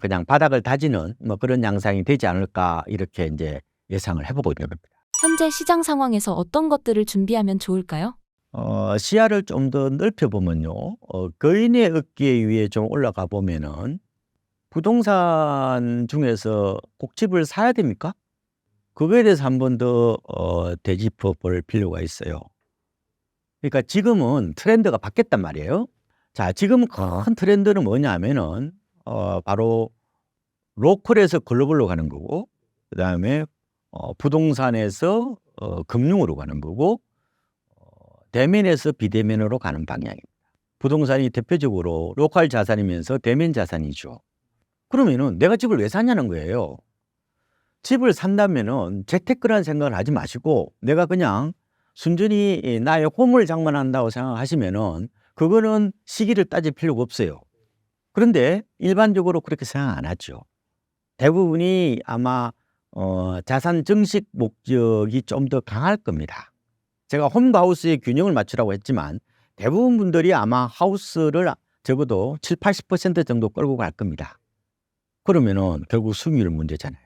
S1: 그냥 바닥을 다지는 뭐 그런 양상이 되지 않을까 이렇게 이제 예상을 해보고 있는 겁니다.
S2: 현재 시장 상황에서 어떤 것들을 준비하면 좋을까요?
S1: 시야를 좀 더 넓혀보면요. 거인의 어깨 위에 좀 올라가 보면은 부동산 중에서 꼭 집을 사야 됩니까? 그거에 대해서 한 번 더 되짚어 볼 필요가 있어요. 그러니까 지금은 트렌드가 바뀌었단 말이에요. 자, 지금 큰 트렌드는 뭐냐면은 바로 로컬에서 글로벌로 가는 거고, 그다음에 부동산에서 금융으로 가는 거고, 대면에서 비대면으로 가는 방향입니다. 부동산이 대표적으로 로컬 자산이면서 대면 자산이죠. 그러면은 내가 집을 왜 사냐는 거예요. 집을 산다면은 재테크라는 생각을 하지 마시고 내가 그냥 순전히 나의 홈을 장만한다고 생각하시면은 그거는 시기를 따질 필요가 없어요. 그런데 일반적으로 그렇게 생각 안 하죠. 대부분이 아마 자산 증식 목적이 좀 더 강할 겁니다. 제가 홈과 하우스의 균형을 맞추라고 했지만 대부분 분들이 아마 하우스를 적어도 7, 80% 정도 끌고 갈 겁니다. 그러면은 결국 수익률 문제잖아요.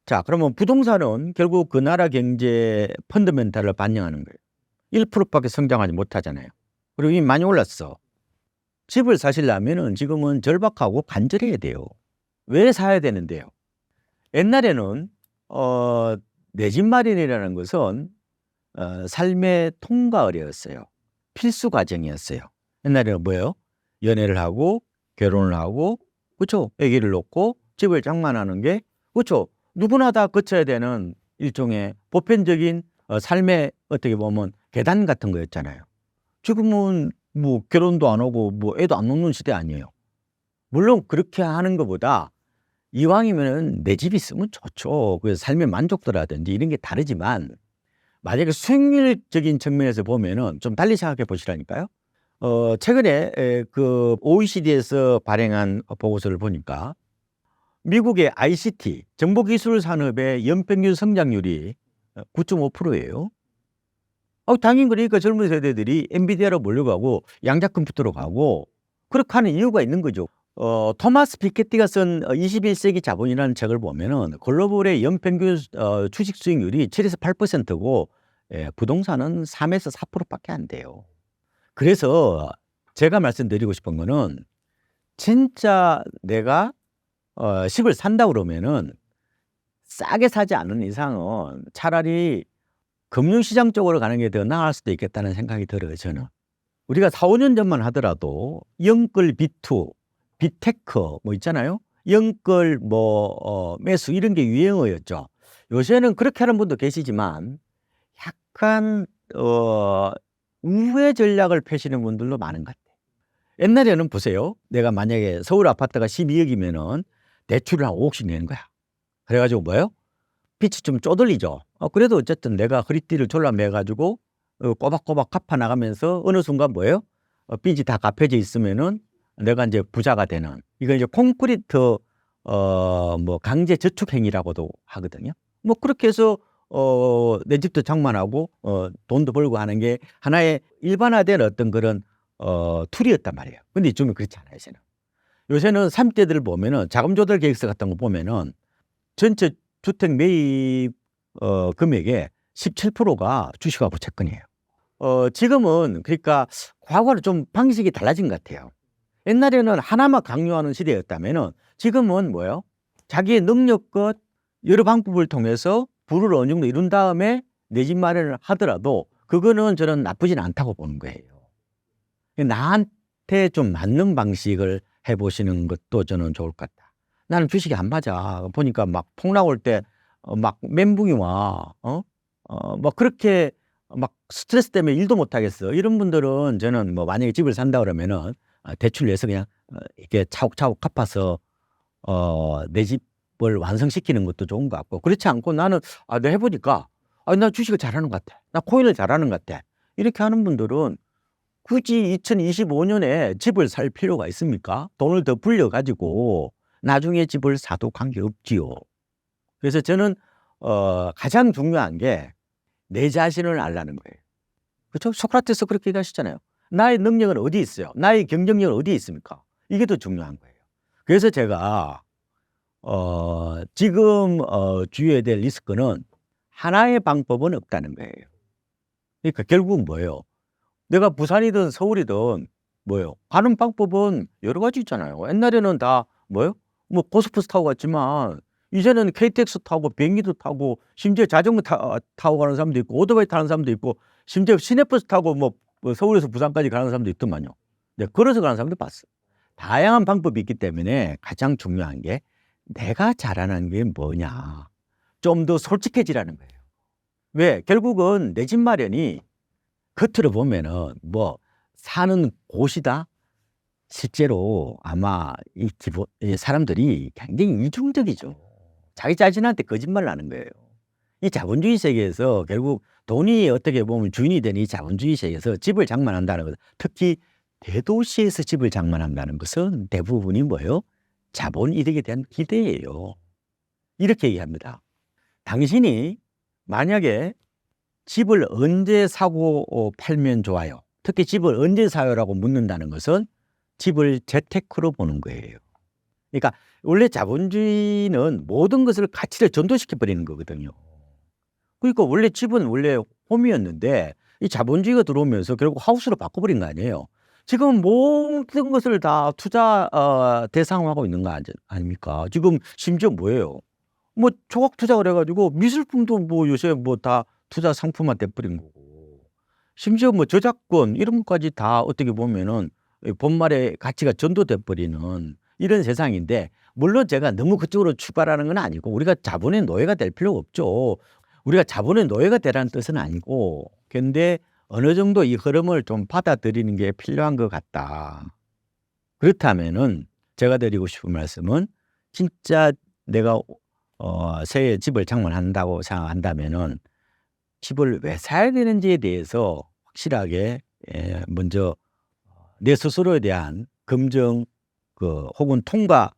S1: 자, 그러면 부동산은 결국 그 나라 경제 펀더멘탈을 반영하는 거예요. 1%밖에 성장하지 못하잖아요. 그리고 이미 많이 올랐어. 집을 사시려면은 지금은 절박하고 간절해야 돼요. 왜 사야 되는데요? 옛날에는 내 집 마련이라는 것은 삶의 통과의례였어요. 필수 과정이었어요. 옛날에는 뭐예요? 연애를 하고 결혼을 하고 그렇죠? 아기를 놓고 집을 장만하는 게 그렇죠? 누구나 다 거쳐야 되는 일종의 보편적인 삶의 어떻게 보면 계단 같은 거였잖아요. 지금은 뭐 결혼도 안 하고 뭐 애도 안 놓는 시대 아니에요. 물론 그렇게 하는 것보다 이왕이면 내 집 있으면 좋죠. 그래서 삶의 만족도라든지 이런 게 다르지만 만약에 수익률적인 측면에서 보면은 좀 달리 생각해 보시라니까요. 최근에 그 OECD에서 발행한 보고서를 보니까 미국의 ICT 정보기술 산업의 연평균 성장률이 9.5%예요. 당연히 그러니까 젊은 세대들이 엔비디아로 몰려가고 양자 컴퓨터로 가고 그렇게 하는 이유가 있는 거죠. 토마스 피케티가 쓴 21세기 자본이라는 책을 보면은 글로벌의 연평균 주식 수익률이 7에서 8%고 부동산은 3에서 4%밖에 안 돼요. 그래서 제가 말씀드리고 싶은 거는 진짜 내가 집을 산다 그러면은 싸게 사지 않는 이상은 차라리 금융시장 쪽으로 가는 게 더 나을 수도 있겠다는 생각이 들어요, 저는. 우리가 4, 5년 전만 하더라도 영끌 비투, 비테크 뭐 있잖아요. 영끌 매수 이런 게 유행어였죠. 요새는 그렇게 하는 분도 계시지만 약간 우회 전략을 펴시는 분들도 많은 것 같아요. 옛날에는 보세요. 내가 만약에 서울 아파트가 12억이면은 대출을 한 5억씩 내는 거야. 그래가지고 뭐예요? 빛이 좀 쪼들리죠. 그래도 어쨌든 내가 허리띠를 졸라매 가지고 꼬박꼬박 갚아 나가면서 어느 순간 뭐예요? 빚이 다 갚여져 있으면은 내가 인제 부자가 되는, 이걸 이제 콘크리트 뭐 강제 저축 행위라고도 하거든요. 뭐 그렇게 해서 내 집도 장만하고 돈도 벌고 하는 게 하나의 일반화된 어떤 그런 툴이었단 말이에요. 근데 요즘은 그렇지 않아요, 요새는. 요새는 30 대들 보면은 자금 조달 계획서 같은 거 보면은 전체 주택 매입 금액의 17%가 주식하고 채권이에요. 지금은 그러니까 과거는 좀 방식이 달라진 것 같아요. 옛날에는 하나만 강요하는 시대였다면은 지금은 뭐예요? 자기의 능력껏 여러 방법을 통해서 부를 어느 정도 이룬 다음에 내 집 마련을 하더라도 그거는 저는 나쁘진 않다고 보는 거예요. 나한테 좀 맞는 방식을 해 보시는 것도 저는 좋을 것 같다. 나는 주식이 안 맞아. 보니까 막 폭락 올 때 막 멘붕이 와. 막 그렇게 막 스트레스 때문에 일도 못 하겠어. 이런 분들은 저는 뭐 만약에 집을 산다 그러면은 대출 내서 그냥 이렇게 차곡차곡 갚아서 내 집을 완성시키는 것도 좋은 것 같고, 그렇지 않고 나는 내가 해 보니까 나 주식을 잘하는 것 같아. 나 코인을 잘하는 것 같아. 이렇게 하는 분들은 굳이 2025 년에 집을 살 필요가 있습니까? 돈을 더 불려 가지고 나중에 집을 사도 관계없지요. 그래서 저는 가장 중요한 게 내 자신을 알라는 거예요. 그렇죠? 소크라테스 그렇게 얘기하셨잖아요. 나의 능력은 어디에 있어요? 나의 경쟁력은 어디에 있습니까? 이게 더 중요한 거예요. 그래서 제가 지금 주의해야 될 리스크는 하나의 방법은 없다는 거예요. 그러니까 결국은 뭐예요? 내가 부산이든 서울이든 뭐예요? 가는 방법은 여러 가지 있잖아요. 옛날에는 다 뭐예요? 뭐 고속버스 타고 갔지만 이제는 KTX 타고 비행기도 타고 심지어 자전거 타고 가는 사람도 있고 오토바이 타는 사람도 있고 심지어 시내버스 타고 뭐 서울에서 부산까지 가는 사람도 있더만요. 네, 걸어서 가는 사람도 봤어요. 다양한 방법이 있기 때문에 가장 중요한 게 내가 잘하는 게 뭐냐. 좀 더 솔직해지라는 거예요. 왜? 결국은 내 집 마련이 겉으로 보면은 뭐 사는 곳이다. 실제로 아마 이 사람들이 굉장히 이중적이죠. 자기 자신한테 거짓말을 하는 거예요. 이 자본주의 세계에서 결국 돈이 어떻게 보면 주인이 되는 이 자본주의 세계에서 집을 장만한다는 것, 특히 대도시에서 집을 장만한다는 것은 대부분이 뭐예요? 자본 이득에 대한 기대예요. 이렇게 얘기합니다. 당신이 만약에 집을 언제 사고 팔면 좋아요? 특히 집을 언제 사요라고 묻는다는 것은 집을 재테크로 보는 거예요. 그러니까 원래 자본주의는 모든 것을 가치를 전도시켜 버리는 거거든요. 그러니까 원래 집은 원래 홈이었는데 이 자본주의가 들어오면서 결국 하우스로 바꿔버린 거 아니에요. 지금 모든 것을 다 투자 대상화하고 있는 거 아닙니까? 지금 심지어 뭐예요? 뭐 초각 투자 그래 가지고 미술품도 뭐 요새 뭐 다 투자 상품화 돼 버린 거고, 심지어 뭐 저작권 이런 것까지 다 어떻게 보면은 본말의 가치가 전도돼 버리는 이런 세상인데, 물론 제가 너무 그쪽으로 출발하는 건 아니고 우리가 자본의 노예가 될 필요가 없죠. 우리가 자본의 노예가 되라는 뜻은 아니고, 근데 어느 정도 이 흐름을 좀 받아들이는 게 필요한 것 같다. 그렇다면은 제가 드리고 싶은 말씀은 진짜 내가 새해 집을 장만한다고 생각한다면은 집을 왜 사야 되는지에 대해서 확실하게 먼저 내 스스로에 대한 검증 혹은 통과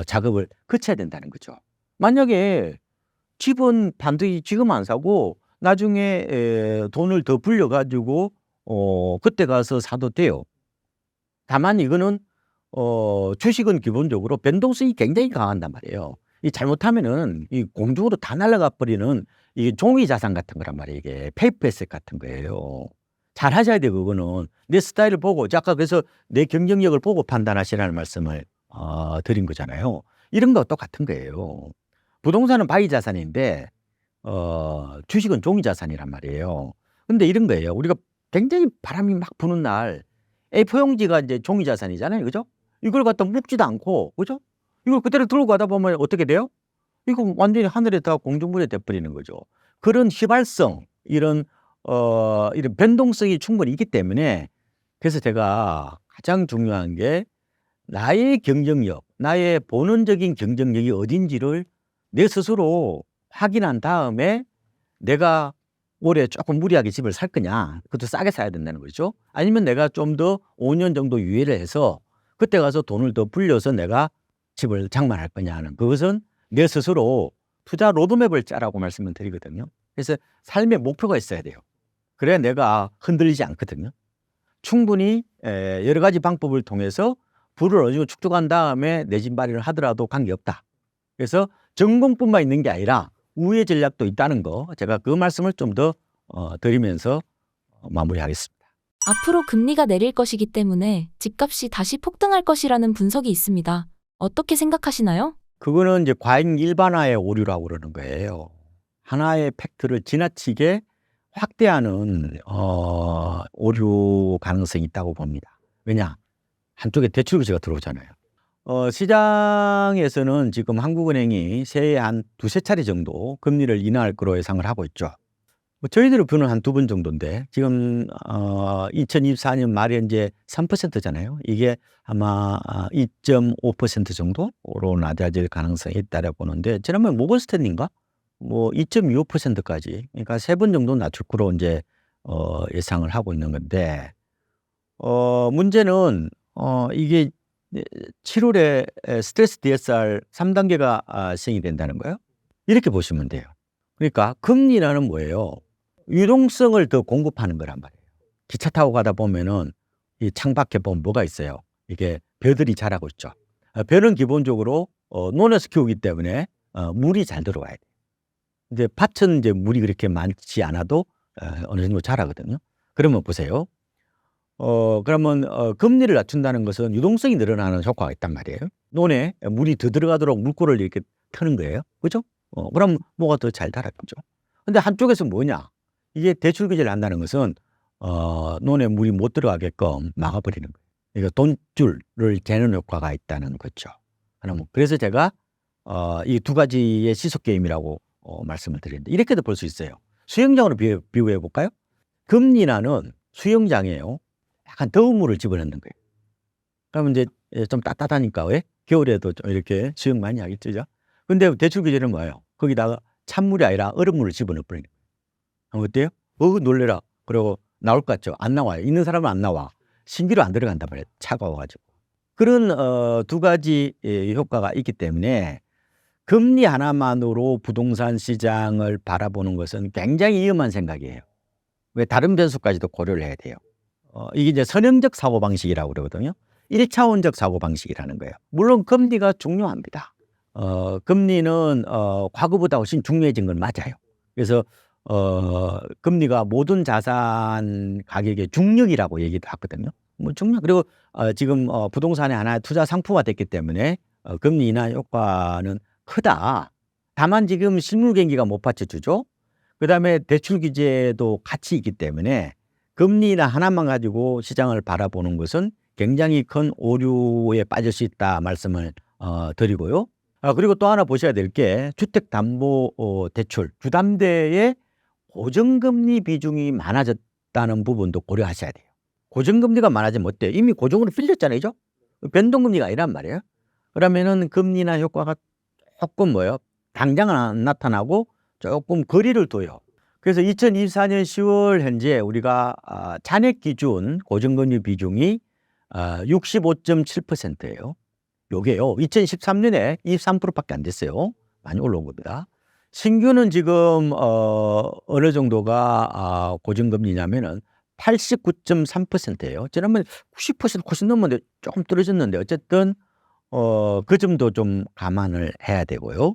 S1: 작업을 거쳐야 된다는 거죠. 만약에 집은 반드시 지금 안 사고 나중에 돈을 더 불려 가지고 그때 가서 사도 돼요. 다만 이거는 주식은 기본적으로 변동성이 굉장히 강한단 말이에요. 이 잘못하면은 이 공중으로 다 날아가 버리는 이 종이 자산 같은 거란 말이에요. 이게 페이퍼 애셋 같은 거예요. 잘 하셔야 돼요, 그거는. 내 스타일을 보고 아까 그래서 내 경쟁력을 보고 판단하시라는 말씀을 드린 거잖아요. 이런 거 똑같은 거예요. 부동산은 바이 자산인데 주식은 종이 자산이란 말이에요. 근데 이런 거예요. 우리가 굉장히 바람이 막 부는 날 A4 용지가 이제 종이 자산이잖아요. 그죠? 이걸 갖다 묶지도 않고, 그죠? 이걸 그대로 들고 가다 보면 어떻게 돼요? 이거 완전히 하늘에 다 공중분해 돼 버리는 거죠. 그런 휘발성, 이런 변동성이 충분히 있기 때문에, 그래서 제가 가장 중요한 게 나의 경쟁력, 나의 본원적인 경쟁력이 어딘지를 내 스스로 확인한 다음에 내가 올해 조금 무리하게 집을 살 거냐, 그것도 싸게 사야 된다는 거죠. 아니면 내가 좀 더 5년 정도 유예를 해서 그때 가서 돈을 더 불려서 내가 집을 장만할 거냐 하는, 그것은 내 스스로 투자 로드맵을 짜라고 말씀을 드리거든요. 그래서 삶의 목표가 있어야 돼요. 그래야 내가 흔들리지 않거든요. 충분히 여러 가지 방법을 통해서 부를 어느 정도 축적한 다음에 내 집 마련을 하더라도 관계없다. 그래서 전공뿐만 있는 게 아니라 우회 전략도 있다는 거, 제가 그 말씀을 좀 더 드리면서 마무리하겠습니다.
S2: 앞으로 금리가 내릴 것이기 때문에 집값이 다시 폭등할 것이라는 분석이 있습니다. 어떻게 생각하시나요?
S1: 그거는 이제 과잉 일반화의 오류라고 그러는 거예요. 하나의 팩트를 지나치게 확대하는 오류 가능성이 있다고 봅니다. 왜냐? 한쪽에 대출 규제가 들어오잖아요. 시장에서는 지금 한국은행이 새해 한 두세 차례 정도 금리를 인하할 거로 예상을 하고 있죠. 저희들의 표는 한 2번 정도인데 지금 2024년 말에 이제 3%잖아요. 이게 아마 2.5% 정도로 낮아질 가능성이 있다고 보는데, 지난번에 모건 스탠리인가? 뭐 2.25%까지, 그러니까 3번 정도 낮출 거로 이제 예상을 하고 있는 건데, 문제는 이게 7월에 스트레스 DSR 3단계가 시행이 된다는 거예요. 이렇게 보시면 돼요. 그러니까 금리라는 뭐예요? 유동성을 더 공급하는 거란 말이에요. 기차 타고 가다 보면은 이 창밖에 보면 뭐가 있어요? 이게 벼들이 자라고 있죠. 벼는 기본적으로 논에서 키우기 때문에 물이 잘 들어와야 돼요. 이제 밭은 이제 물이 그렇게 많지 않아도 어느 정도 자라거든요. 그러면 보세요. 그러면 금리를 낮춘다는 것은 유동성이 늘어나는 효과가 있단 말이에요. 논에 물이 더 들어가도록 물꼬를 이렇게 트는 거예요. 그죠? 그럼 뭐가 더 잘 자라겠죠. 근데 한쪽에서 뭐냐? 이게 대출 규제를 한다는 것은 논에 물이 못 들어가게끔 막아버리는 거예요. 그러니까 돈줄을 재는 효과가 있다는 거죠. 그래서 제가 이 두 가지의 시속 게임이라고 말씀을 드리는데, 이렇게도 볼 수 있어요. 수영장으로 비유해 볼까요? 금리나는 수영장이에요. 약간 더운 물을 집어넣는 거예요. 그러면 이제 좀 따뜻하니까, 왜? 겨울에도 좀 이렇게 수영 많이 하겠죠. 근데 대출 규제는 뭐예요? 거기다가 찬물이 아니라 얼음물을 집어넣어 버리는 거예요. 어때요? 놀래라. 그리고 나올 것 같죠? 안 나와요. 있는 사람은 안 나와. 신기루 안 들어간단 말이에요. 차가워가지고. 그런 두 가지 효과가 있기 때문에 금리 하나만으로 부동산 시장을 바라보는 것은 굉장히 위험한 생각이에요. 왜? 다른 변수까지도 고려를 해야 돼요. 이게 이제 선형적 사고방식이라고 그러거든요. 1차원적 사고방식이라는 거예요. 물론 금리가 중요합니다. 금리는 과거보다 훨씬 중요해진 건 맞아요. 그래서 금리가 모든 자산 가격의 중력이라고 얘기도 하거든요. 뭐 중력. 그리고 지금 부동산의 하나의 투자 상품화 됐기 때문에 금리 인하 효과는 크다. 다만 지금 실물 경기가 못 받쳐주죠. 그다음에 대출 규제도 같이 있기 때문에 금리 인하 하나만 가지고 시장을 바라보는 것은 굉장히 큰 오류에 빠질 수 있다 말씀을 드리고요. 그리고 또 하나 보셔야 될 게, 주택담보대출, 주담대의 고정금리 비중이 많아졌다는 부분도 고려하셔야 돼요. 고정금리가 많아지면 어때요? 이미 고정으로 빌렸잖아요. 그죠? 변동금리가 아니란 말이에요. 그러면은 금리 인하 효과가 조금 뭐예요? 당장은 안 나타나고 조금 거리를 둬요. 그래서 2024년 10월 현재 우리가 잔액 기준 고정금리 비중이 65.7%예요. 요게요, 2013년에 23%밖에 안 됐어요. 많이 올라온 겁니다. 신규는 지금 어느 정도가 고정금리냐면은 89.3%예요. 지난번에 90% 훨씬 넘었는데 조금 떨어졌는데, 어쨌든 그 점도 좀 감안을 해야 되고요.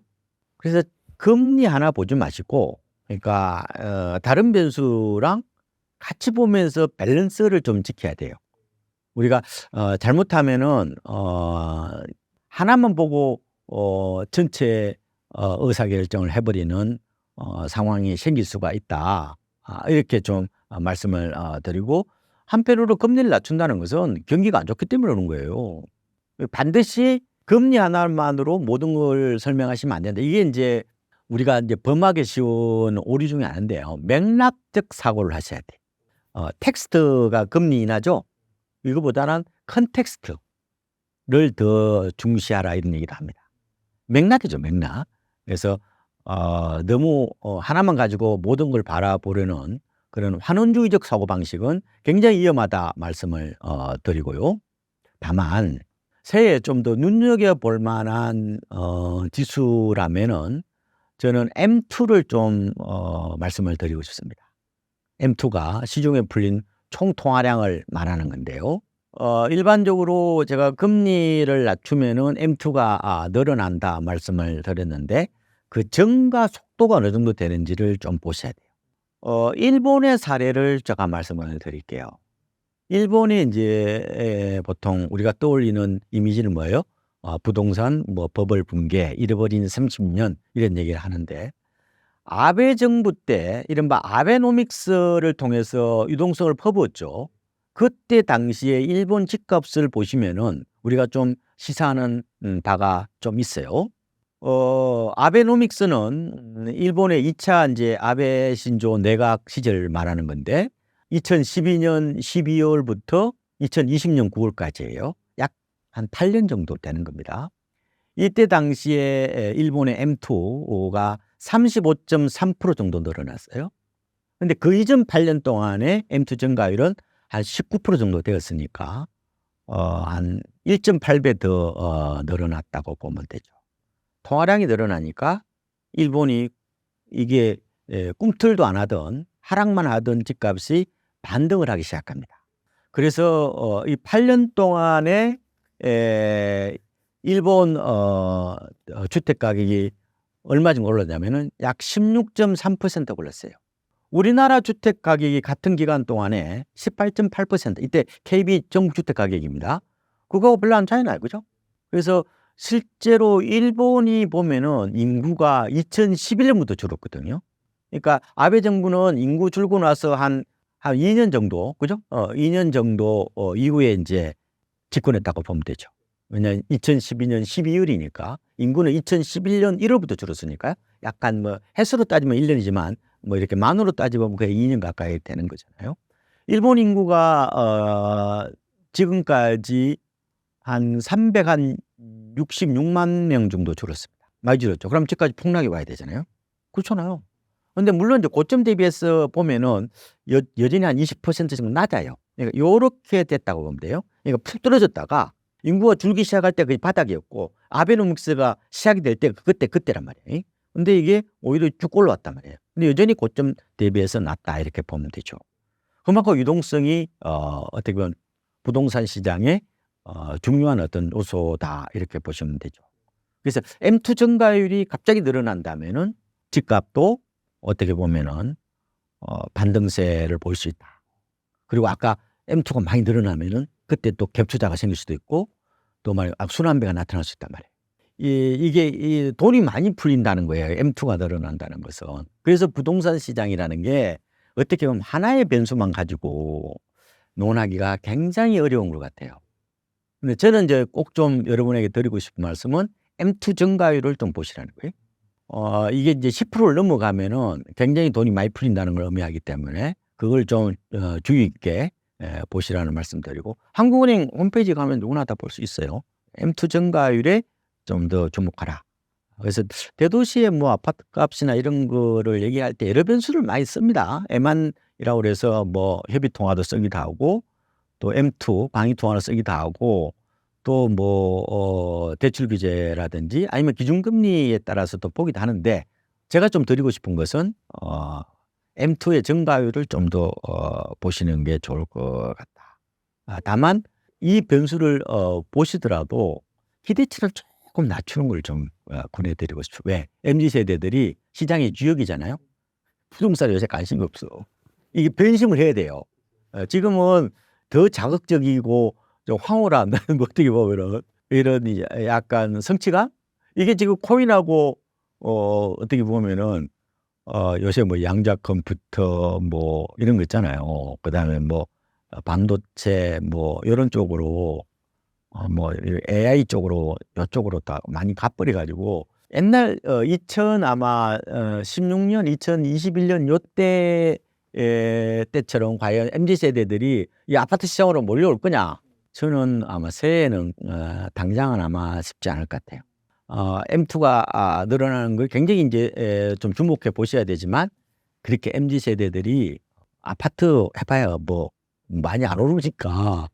S1: 그래서 금리 하나 보지 마시고, 그러니까 다른 변수랑 같이 보면서 밸런스를 좀 지켜야 돼요. 우리가 잘못하면은 하나만 보고 전체 의사결정을 해버리는 상황이 생길 수가 있다. 이렇게 좀 말씀을 드리고, 한편으로 금리를 낮춘다는 것은 경기가 안 좋기 때문에 그러는 거예요. 반드시 금리 하나만으로 모든 걸 설명하시면 안 된다. 이게 이제 우리가 이제 범하기 쉬운 오류 중에 하나인데요. 맥락적 사고를 하셔야 돼. 텍스트가 금리 인하죠. 이거보다는 컨텍스트를 더 중시하라, 이런 얘기를 합니다. 맥락이죠, 맥락. 그래서 너무 하나만 가지고 모든 걸 바라보려는 그런 환원주의적 사고방식은 굉장히 위험하다 말씀을 드리고요. 다만 새해에 좀 더 눈여겨볼 만한 지수라면은 저는 M2를 좀 말씀을 드리고 싶습니다. M2가 시중에 풀린 총통화량을 말하는 건데요. 일반적으로 제가 금리를 낮추면은 M2가 늘어난다 말씀을 드렸는데 그 증가 속도가 어느 정도 되는지를 좀 보셔야 돼요. 일본의 사례를 제가 말씀을 드릴게요. 일본이 이제 보통 우리가 떠올리는 이미지는 뭐예요? 부동산, 뭐 버블 붕괴, 잃어버린 30년 이런 얘기를 하는데 아베 정부 때 이른바 아베노믹스를 통해서 유동성을 퍼부었죠. 그때 당시에 일본 집값을 보시면은 우리가 좀 시사하는 바가 좀 있어요. 아베노믹스는 일본의 2차 이제 아베 신조 내각 시절 말하는 건데 2012년 12월부터 2020년 9월까지예요. 약 한 8년 정도 되는 겁니다. 이때 당시에 일본의 M2가 35.3% 정도 늘어났어요. 근데 그 이전 8년 동안에 M2 증가율은 한 19% 정도 되었으니까 한 1.8배 더 늘어났다고 보면 되죠. 통화량이 늘어나니까 일본이 이게 꿈틀도 안 하던 하락만 하던 집값이 반등을 하기 시작합니다. 그래서 이 8년 동안에 일본 주택 가격이 얼마 정도 올랐냐면은 약 16.3% 올랐어요. 우리나라 주택 가격이 같은 기간 동안에 18.8%, 이때 KB 전국 주택 가격입니다. 그거하고 별로 안 차이 나요, 그죠? 그래서 실제로 일본이 보면은 인구가 2011년부터 줄었거든요. 그러니까 아베 정부는 인구 줄고 나서 한 2년 정도, 그죠? 2년 정도 이후에 이제 집권했다고 보면 되죠. 왜냐하면 2012년 12월이니까 인구는 2011년 1월부터 줄었으니까요. 약간 뭐 횟수로 따지면 1년이지만 뭐 이렇게 만으로 따지면 거의 2년 가까이 되는 거잖아요. 일본 인구가 지금까지 한 366만 명 정도 줄었습니다. 많이 줄었죠. 그럼 집까지 폭락이 와야 되잖아요. 그렇잖아요. 근데 물론 이제 고점 대비해서 보면은 여전히 한 20% 정도 낮아요. 그러니까 요렇게 됐다고 보면 돼요. 그러니까 푹 떨어졌다가 인구가 줄기 시작할 때 그게 바닥이었고 아베노믹스가 시작이 될 때 그때란 말이에요. 근데 이게 오히려 쭉 올라왔단 말이에요. 근데 여전히 고점 대비해서 낮다 이렇게 보면 되죠. 그만큼 유동성이 어떻게 보면 부동산 시장의 중요한 어떤 요소다 이렇게 보시면 되죠. 그래서 M2 증가율이 갑자기 늘어난다면은 집값도 어떻게 보면은 반등세를 볼 수 있다. 그리고 아까 M2가 많이 늘어나면은 그때 또 갭 투자가 생길 수도 있고 또 순환배가 나타날 수 있단 말이에요. 이게 돈이 많이 풀린다는 거예요. M2가 늘어난다는 것은. 그래서 부동산 시장이라는 게 어떻게 보면 하나의 변수만 가지고 논하기가 굉장히 어려운 것 같아요. 근데 저는 이제 꼭 좀 여러분에게 드리고 싶은 말씀은 M2 증가율을 좀 보시라는 거예요. 이게 이제 10%를 넘어가면은 굉장히 돈이 많이 풀린다는 걸 의미하기 때문에 그걸 좀 주의 있게 보시라는 말씀드리고 한국은행 홈페이지 가면 누구나 다 볼 수 있어요. M2 증가율에 좀 더 주목하라. 그래서 대도시의 뭐 아파트 값이나 이런 거를 얘기할 때 여러 변수를 많이 씁니다. 에만이라고 그래서 뭐 협의통화도 쓰기도 하고 또 M2 방위통화를 쓰기도 하고 또 뭐 대출 규제라든지 아니면 기준금리에 따라서도 보기도 하는데 제가 좀 드리고 싶은 것은 M2의 증가율을 좀 더 보시는 게 좋을 것 같다. 다만 이 변수를 보시더라도 기대치를 조금 낮추는 걸 좀 권해드리고 싶어요. 왜? MZ세대들이 시장의 주역이잖아요. 부동산에 요새 관심이 없어. 이게 변심을 해야 돼요. 지금은 더 자극적이고 좀 황홀한 뭐 어떻게 보면은 이런 이제 약간 성취감? 이게 지금 코인하고 어떻게 보면은 요새 뭐 양자 컴퓨터 뭐 이런 거 있잖아요. 그다음에 뭐 반도체 뭐 이런 쪽으로 뭐 AI 쪽으로 이쪽으로 다 많이 가버려 가지고 옛날 2000 아마 16년 2021년 요때 때처럼 과연 MZ 세대들이 이 아파트 시장으로 몰려올 거냐? 저는 아마 새해에는 당장은 아마 쉽지 않을 것 같아요. M2가 늘어나는 걸 굉장히 이제 좀 주목해 보셔야 되지만 그렇게 MZ 세대들이 아파트 해봐야 뭐 많이 안 오르니까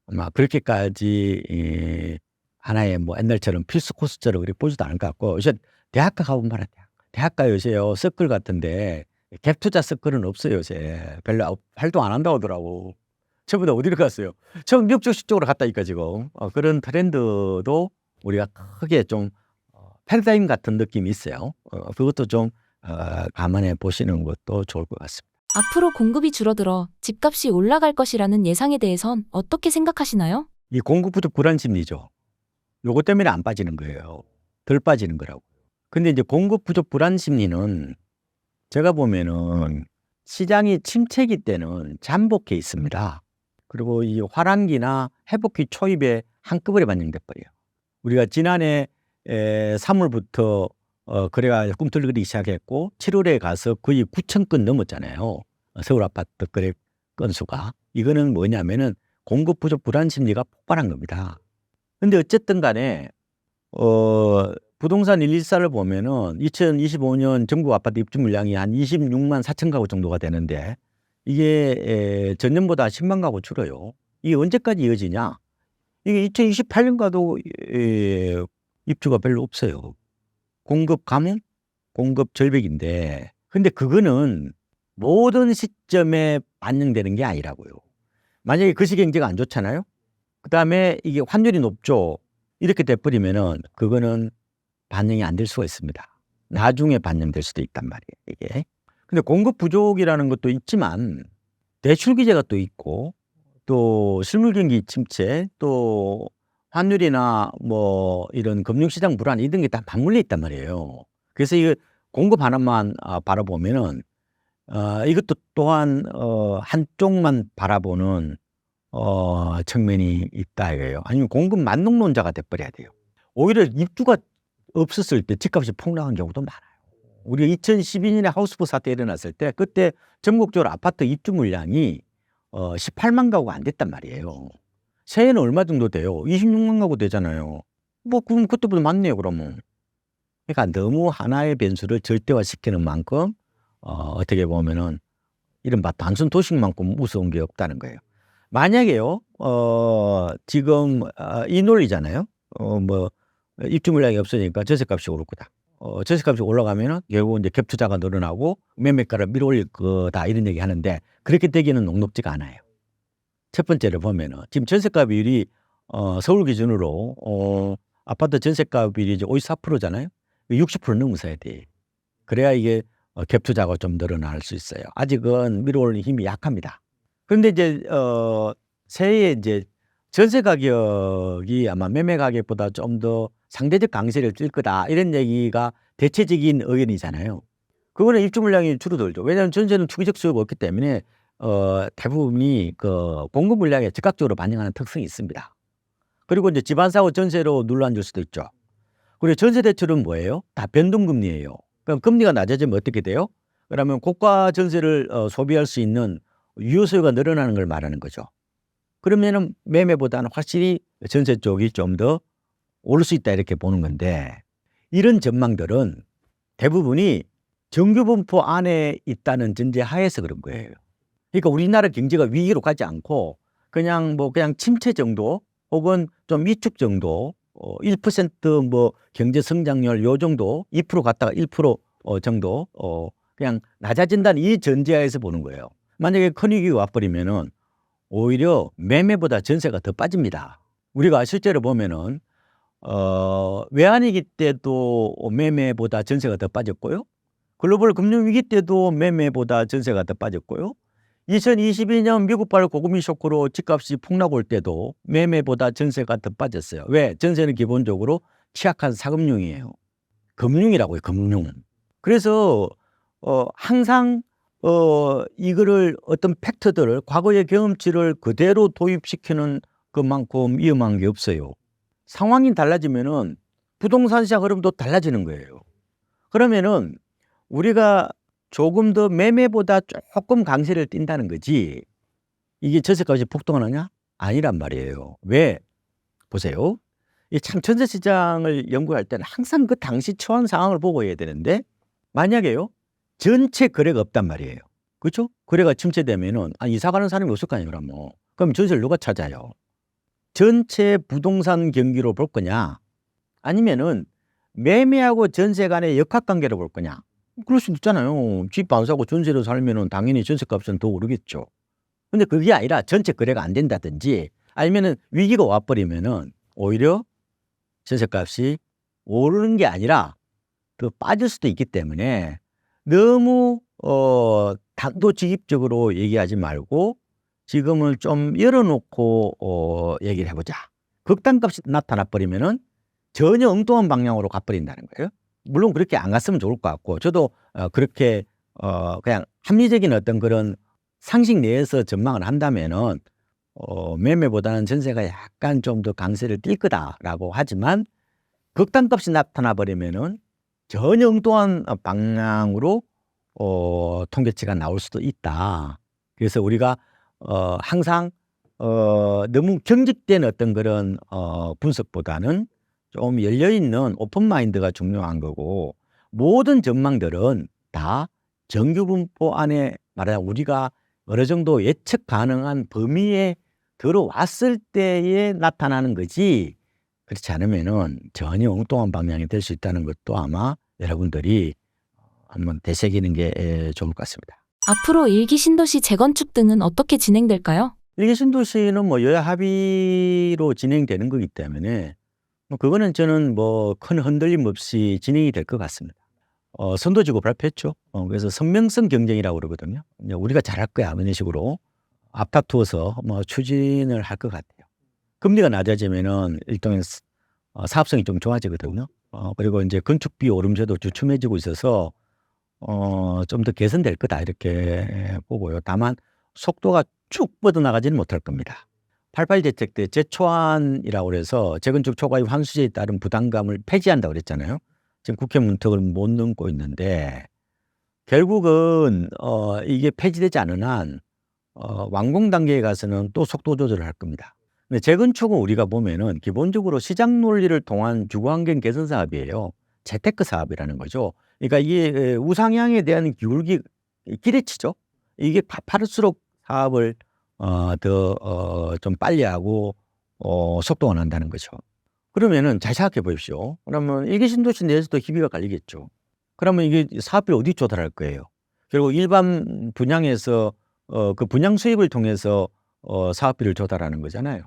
S1: 아마 그렇게까지 하나의 뭐 옛날처럼 필수 코스처럼 그렇게 보지도 않을 것 같고 요새 대학가 가보면 말이야. 대학가 요새요 서클 같은데 갭 투자 서클은 없어요 요새. 별로 활동 안 한다고 하더라고. 전부 다 어디로 갔어요? 전 미국 쪽 쪽으로 갔다니까 지금. 그런 트렌드도 우리가 크게 좀 패러다임 같은 느낌이 있어요. 그것도 좀 감안해 보시는 것도 좋을 것 같습니다.
S2: 앞으로 공급이 줄어들어 집값이 올라갈 것이라는 예상에 대해선 어떻게 생각하시나요?
S1: 이 공급 부족 불안 심리죠. 요거 때문에 안 빠지는 거예요. 덜 빠지는 거라고. 근데 이제 공급 부족 불안 심리는 제가 보면은 시장이 침체기 때는 잠복해 있습니다. 그리고 이 화랑기나 회복기 초입에 한꺼번에 반영돼 버려요. 우리가 지난해 3월부터 거래가 꿈틀거리기 시작했고 7월에 가서 거의 9,000건 넘었잖아요. 서울 아파트 거래 건수가. 이거는 뭐냐면은 공급 부족 불안 심리가 폭발한 겁니다. 근데 어쨌든 간에 부동산 114를 보면은 2025년 전국 아파트 입주 물량이 한 26만 4천 가구 정도가 되는데 이게 전년보다 10만 가구 줄어요. 이게 언제까지 이어지냐? 이게 2028년가도 입주가 별로 없어요. 공급 감응, 공급 절벽인데 근데 그거는 모든 시점에 반영되는 게 아니라고요. 만약에 거시 경제가 안 좋잖아요. 그다음에 이게 환율이 높죠. 이렇게 돼버리면은 그거는 반영이 안 될 수가 있습니다. 나중에 반영될 수도 있단 말이에요. 이게. 근데 공급 부족이라는 것도 있지만 대출 규제가 또 있고 또 실물 경기 침체 또 환율이나 뭐 이런 금융시장 불안 이런 게 다 맞물려 있단 말이에요. 그래서 이거 공급 하나만 바라보면은 이것도 또한 한쪽만 바라보는 측면이 있다 이거예요. 아니면 공급 만능론자가 돼버려야 돼요. 오히려 입주가 없었을 때 집값이 폭락한 경우도 많아요. 우리가 2012년에 하우스부 사태 일어났을 때 그때 전국적으로 아파트 입주 물량이 18만 가구가 안 됐단 말이에요. 새해는 얼마 정도 돼요? 26만 가구 되잖아요. 뭐 그럼 그때보다 많네요 그러면. 그러니까 너무 하나의 변수를 절대화시키는 만큼 어떻게 보면은 이른바 단순 도식만큼 무서운 게 없다는 거예요. 만약에요 지금 이 논리잖아요. 뭐 입주 물량이 없으니까 전세값이 오를 거다. 전세값이 올라가면은 결국 이제 갭 투자가 늘어나고 매매가를 밀어올릴 거다 이런 얘기 하는데 그렇게 되기는 녹록지가 않아요. 첫 번째로 보면은 지금 전세가 비율이 서울 기준으로 아파트 전세가 비율이 이제 54%잖아요. 60% 넘어서야 돼. 그래야 이게 갭 투자가 좀 늘어날 수 있어요. 아직은 밀어올리는 힘이 약합니다. 그런데 이제 새해에 이제 전세 가격이 아마 매매 가격보다 좀 더 상대적 강세를 띨 거다 이런 얘기가 대체적인 의견이잖아요. 그거는 입주 물량이 줄어들죠. 왜냐하면 전세는 투기적 수요가 없기 때문에 대부분이 그 공급 물량에 즉각적으로 반영하는 특성이 있습니다. 그리고 이제 집안 사고 전세로 눌러앉을 수도 있죠. 그리고 전세 대출은 뭐예요? 다 변동금리예요. 그럼 금리가 낮아지면 어떻게 돼요? 그러면 고가 전세를 소비할 수 있는 유효 수요가 늘어나는 걸 말하는 거죠. 그러면은 매매보다는 확실히 전세 쪽이 좀 더 오를 수 있다 이렇게 보는 건데 이런 전망들은 대부분이 정규 분포 안에 있다는 전제 하에서 그런 거예요. 그러니까 우리나라 경제가 위기로 가지 않고 그냥 침체 정도 혹은 좀 위축 정도 1% 경제 성장률 요 정도 2% 갔다가 1% 정도 그냥 낮아진다는 이 전제하에서 보는 거예요. 만약에 큰 위기가 와버리면은 오히려 매매보다 전세가 더 빠집니다. 우리가 실제로 보면은 외환위기 때도 매매보다 전세가 더 빠졌고요. 글로벌 금융위기 때도 매매보다 전세가 더 빠졌고요. 2022년 미국발 고금리 쇼크로 집값이 폭락 올 때도 매매보다 전세가 더 빠졌어요. 왜? 전세는 기본적으로 취약한 사금융이에요. 금융이라고요, 금융. 그래서 항상 이거를 어떤 팩트들을 과거의 경험치를 그대로 도입시키는 것만큼 위험한 게 없어요. 상황이 달라지면은 부동산 시장 흐름도 달라지는 거예요. 그러면은 우리가 조금 더 매매보다 조금 강세를 띈다는 거지 이게 전세값이 폭등하느냐? 아니란 말이에요. 왜? 보세요. 이 참 전세 시장을 연구할 때는 항상 그 당시 처한 상황을 보고 해야 되는데 만약에요. 전체 거래가 없단 말이에요. 그렇죠? 거래가 침체되면은 이사 가는 사람이 없을 거 아니에요, 그러면. 그럼 전세를 누가 찾아요? 전체 부동산 경기로 볼 거냐? 아니면은 매매하고 전세 간의 역학관계로 볼 거냐? 그럴 수 있잖아요. 집 안 사고 전세로 살면은 당연히 전세값은 더 오르겠죠. 근데 그게 아니라 전체 거래가 안 된다든지 아니면은 위기가 와버리면은 오히려 전세값이 오르는 게 아니라 더 빠질 수도 있기 때문에 너무 단도직입적으로 얘기하지 말고 지금은 좀 열어놓고 얘기를 해보자. 극단값이 나타나 버리면은 전혀 엉뚱한 방향으로 가버린다는 거예요. 물론 그렇게 안 갔으면 좋을 것 같고 저도 그렇게 그냥 합리적인 어떤 그런 상식 내에서 전망을 한다면은 매매보다는 전세가 약간 좀 더 강세를 띌 거다라고 하지만 극단값이 나타나 버리면은 전혀 엉뚱한 방향으로 통계치가 나올 수도 있다. 그래서 우리가 항상 너무 경직된 어떤 그런 분석보다는 좀 열려있는 오픈 마인드가 중요한 거고 모든 전망들은 다 정규분포 안에 말하자 우리가 어느 정도 예측 가능한 범위에 들어왔을 때에 나타나는 거지 그렇지 않으면은 전혀 엉뚱한 방향이 될 수 있다는 것도 아마 여러분들이 한번 되새기는 게 좋을 것 같습니다.
S2: 앞으로 일기 신도시 재건축 등은 어떻게 진행될까요?
S1: 일개 신도시는 뭐 여야 합의로 진행되는 거기 때문에 뭐 그거는 저는 뭐 큰 흔들림 없이 진행이 될 것 같습니다. 선도지구 발표했죠. 그래서 선명성 경쟁이라고 그러거든요. 이제 우리가 잘할 거야 이런 식으로 앞다투어서 뭐 추진을 할 것 같아요. 금리가 낮아지면은 일종의 사업성이 좀 좋아지거든요. 그리고 이제 건축비 오름세도 주춤해지고 있어서 좀 더 개선될 거다 이렇게 보고요. 다만 속도가 쭉 뻗어나가지는 못할 겁니다. 88 대책 때 재초안이라고 그래서 재건축 초과입 환수제에 따른 부담감을 폐지한다고 그랬잖아요. 지금 국회 문턱을 못 넘고 있는데 결국은 이게 폐지되지 않은 한 완공 단계에 가서는 또 속도 조절을 할 겁니다. 근데 재건축은 우리가 보면은 기본적으로 시장 논리를 통한 주거환경 개선 사업이에요. 재테크 사업이라는 거죠. 그러니까 이게 우상향에 대한 기울기 기대치죠. 이게 가파를수록 사업을 더 좀 빨리 하고 속도가 난다는 거죠. 그러면은 잘 생각해 보십시오. 그러면 일개 신도시 내에서도 희비가 갈리겠죠. 그러면 이게 사업비를 어디 조달할 거예요? 결국 일반 분양에서 그 분양 수입을 통해서 사업비를 조달하는 거잖아요.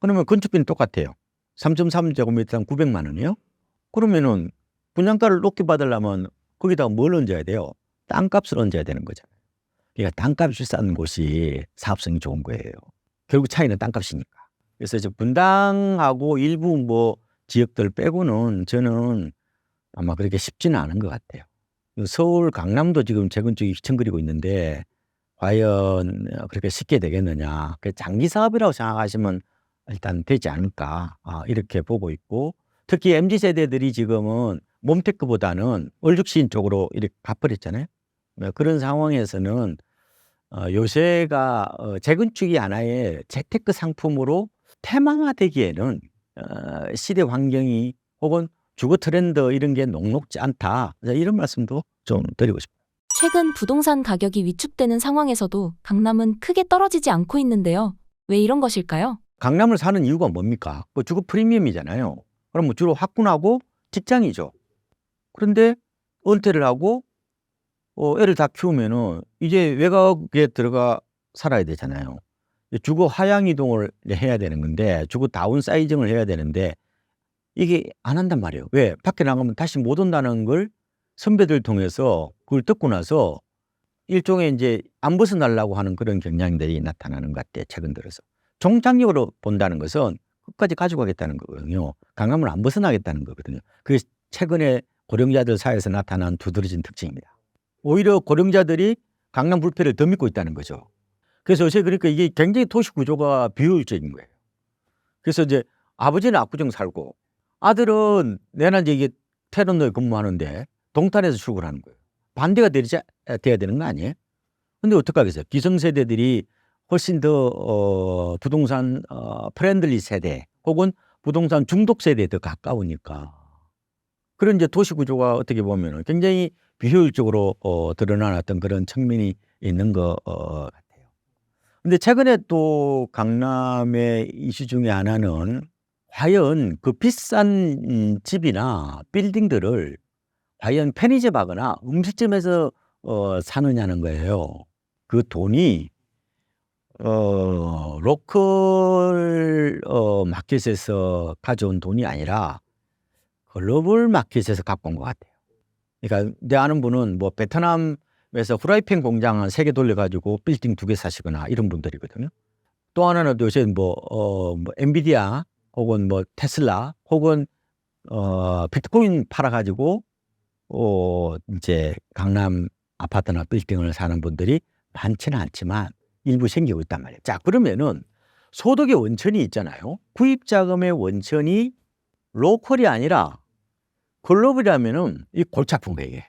S1: 그러면 건축비는 똑같아요. 3.3제곱미터당 900만 원이요. 그러면은 분양가를 높게 받으려면 거기다가 뭘 얹어야 돼요? 땅값을 얹어야 되는 거잖아요. 그러니까 땅값이 싼 곳이 사업성이 좋은 거예요. 결국 차이는 땅값이니까. 그래서 이제 분당하고 일부 뭐 지역들 빼고는 저는 아마 그렇게 쉽지는 않은 것 같아요. 서울 강남도 지금 재건축이 휘청거리고 있는데 과연 그렇게 쉽게 되겠느냐. 장기 사업이라고 생각하시면 일단 되지 않을까 이렇게 보고 있고 특히 MZ세대들이 지금은 몬테크보다는 월죽시인 쪽으로 이렇게 가버렸잖아요. 그런 상황에서는 요새가 재건축이 하나의 재테크 상품으로 테마화되기에는 시대 환경이 혹은 주거 트렌드 이런 게 녹록지 않다. 이런 말씀도 좀 드리고 싶습니다.
S2: 최근 부동산 가격이 위축되는 상황에서도 강남은 크게 떨어지지 않고 있는데요. 왜 이런 것일까요?
S1: 강남을 사는 이유가 뭡니까? 그 주거 프리미엄이잖아요. 그럼 주로 학군하고 직장이죠. 그런데 은퇴를 하고 애를 다 키우면은 이제 외곽에 들어가 살아야 되잖아요. 주거 하향 이동을 해야 되는 건데 주거 다운사이징을 해야 되는데 이게 안 한단 말이에요. 왜? 밖에 나가면 다시 못 온다는 걸 선배들 통해서 그걸 듣고 나서 일종의 이제 안 벗어나려고 하는 그런 경향들이 나타나는 것 같아요. 최근 들어서. 종착역으로 본다는 것은 끝까지 가지고 가겠다는 거거든요. 강남을 안 벗어나겠다는 거거든요. 그게 최근에 고령자들 사이에서 나타난 두드러진 특징입니다. 오히려 고령자들이 강남 불패를 더 믿고 있다는 거죠. 그래서 요새 그러니까 이게 굉장히 도시 구조가 비효율적인 거예요. 그래서 이제 아버지는 압구정 살고 아들은 내나 이게 테러너에 근무하는데 동탄에서 출근하는 거예요. 반대가 돼야 되는 거 아니에요? 근데 어떡하겠어요? 기성세대들이 훨씬 더 부동산 프렌들리 세대 혹은 부동산 중독 세대에 더 가까우니까. 그런 이제 도시 구조가 어떻게 보면은 굉장히 비효율적으로 드러나는 그런 측면이 있는 것 같아요. 근데 최근에 또 강남의 이슈 중에 하나는 과연 그 비싼 집이나 빌딩들을 과연 편의점하거나 음식점에서 사느냐는 거예요. 그 돈이 로컬 마켓에서 가져온 돈이 아니라 글로벌 마켓에서 갖고 온 것 같아요. 그러니까 내 아는 분은 뭐 베트남에서 프라이팬 공장 한 3개 돌려가지고 빌딩 2개 사시거나 이런 분들이거든요. 또 하나는 요새 뭐 엔비디아 혹은 뭐 테슬라 혹은 비트코인 팔아가지고 이제 강남 아파트나 빌딩을 사는 분들이 많지는 않지만 일부 생기고 있단 말이에요. 자, 그러면은 소득의 원천이 있잖아요. 구입 자금의 원천이 로컬이 아니라 글로벌이라면은 이 골치 아픈 거예요, 이게.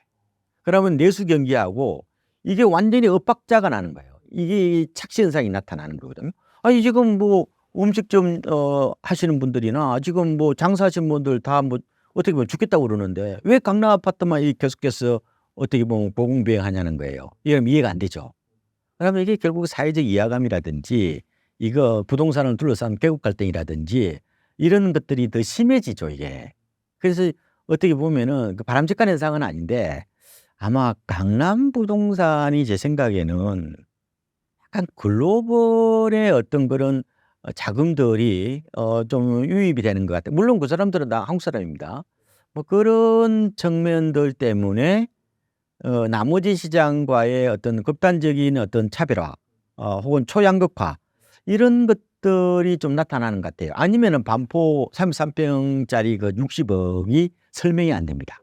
S1: 그러면 내수 경기하고 이게 완전히 엇박자가 나는 거예요. 이게 착시 현상이 나타나는 거거든요. 아니 지금 뭐 음식점 하시는 분들이나 지금 뭐 장사하시는 분들 다 뭐 어떻게 보면 죽겠다고 그러는데 왜 강남 아파트만 계속해서 어떻게 보면 고공비행하냐는 거예요. 이건 이해가 안 되죠. 그러면 이게 결국 사회적 이해감이라든지 이거 부동산을 둘러싼 계급 갈등이라든지 이런 것들이 더 심해지죠, 이게. 그래서 어떻게 보면은 그 바람직한 현상은 아닌데 아마 강남 부동산이 제 생각에는 약간 글로벌의 어떤 그런 자금들이 좀 유입이 되는 것 같아요. 물론 그 사람들은 다 한국 사람입니다. 뭐 그런 측면들 때문에 나머지 시장과의 어떤 극단적인 어떤 차별화 혹은 초양극화 이런 것들이 좀 나타나는 것 같아요. 아니면은 반포 33평짜리 그 60억이 설명이 안 됩니다.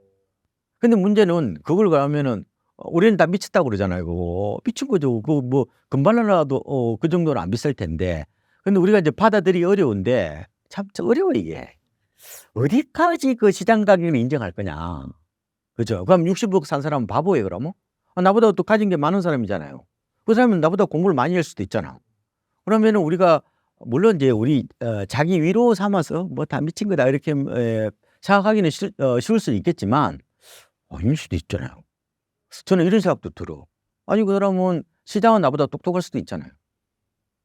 S1: 근데 문제는 그걸 그러면은 우리는 다 미쳤다고 그러잖아요, 그거. 미친 거죠. 그거 뭐 금발 하나도 그 정도는 안 비쌀 텐데. 근데 우리가 이제 받아들이기 어려운데 참 어려워 이게. 어디까지 그 시장 가격을 인정할 거냐. 그죠? 그럼 60억 산 사람은 바보예요, 그러면? 나보다 또 가진 게 많은 사람이잖아요. 그 사람은 나보다 공부를 많이 할 수도 있잖아. 그러면은 우리가 물론 이제 우리 자기 위로 삼아서 뭐 다 미친 거다 이렇게 생각하기는 쉬울 수는 있겠지만 아닐 수도 있잖아요. 저는 이런 생각도 들어. 아니 그 사람은 시장은 나보다 똑똑할 수도 있잖아요.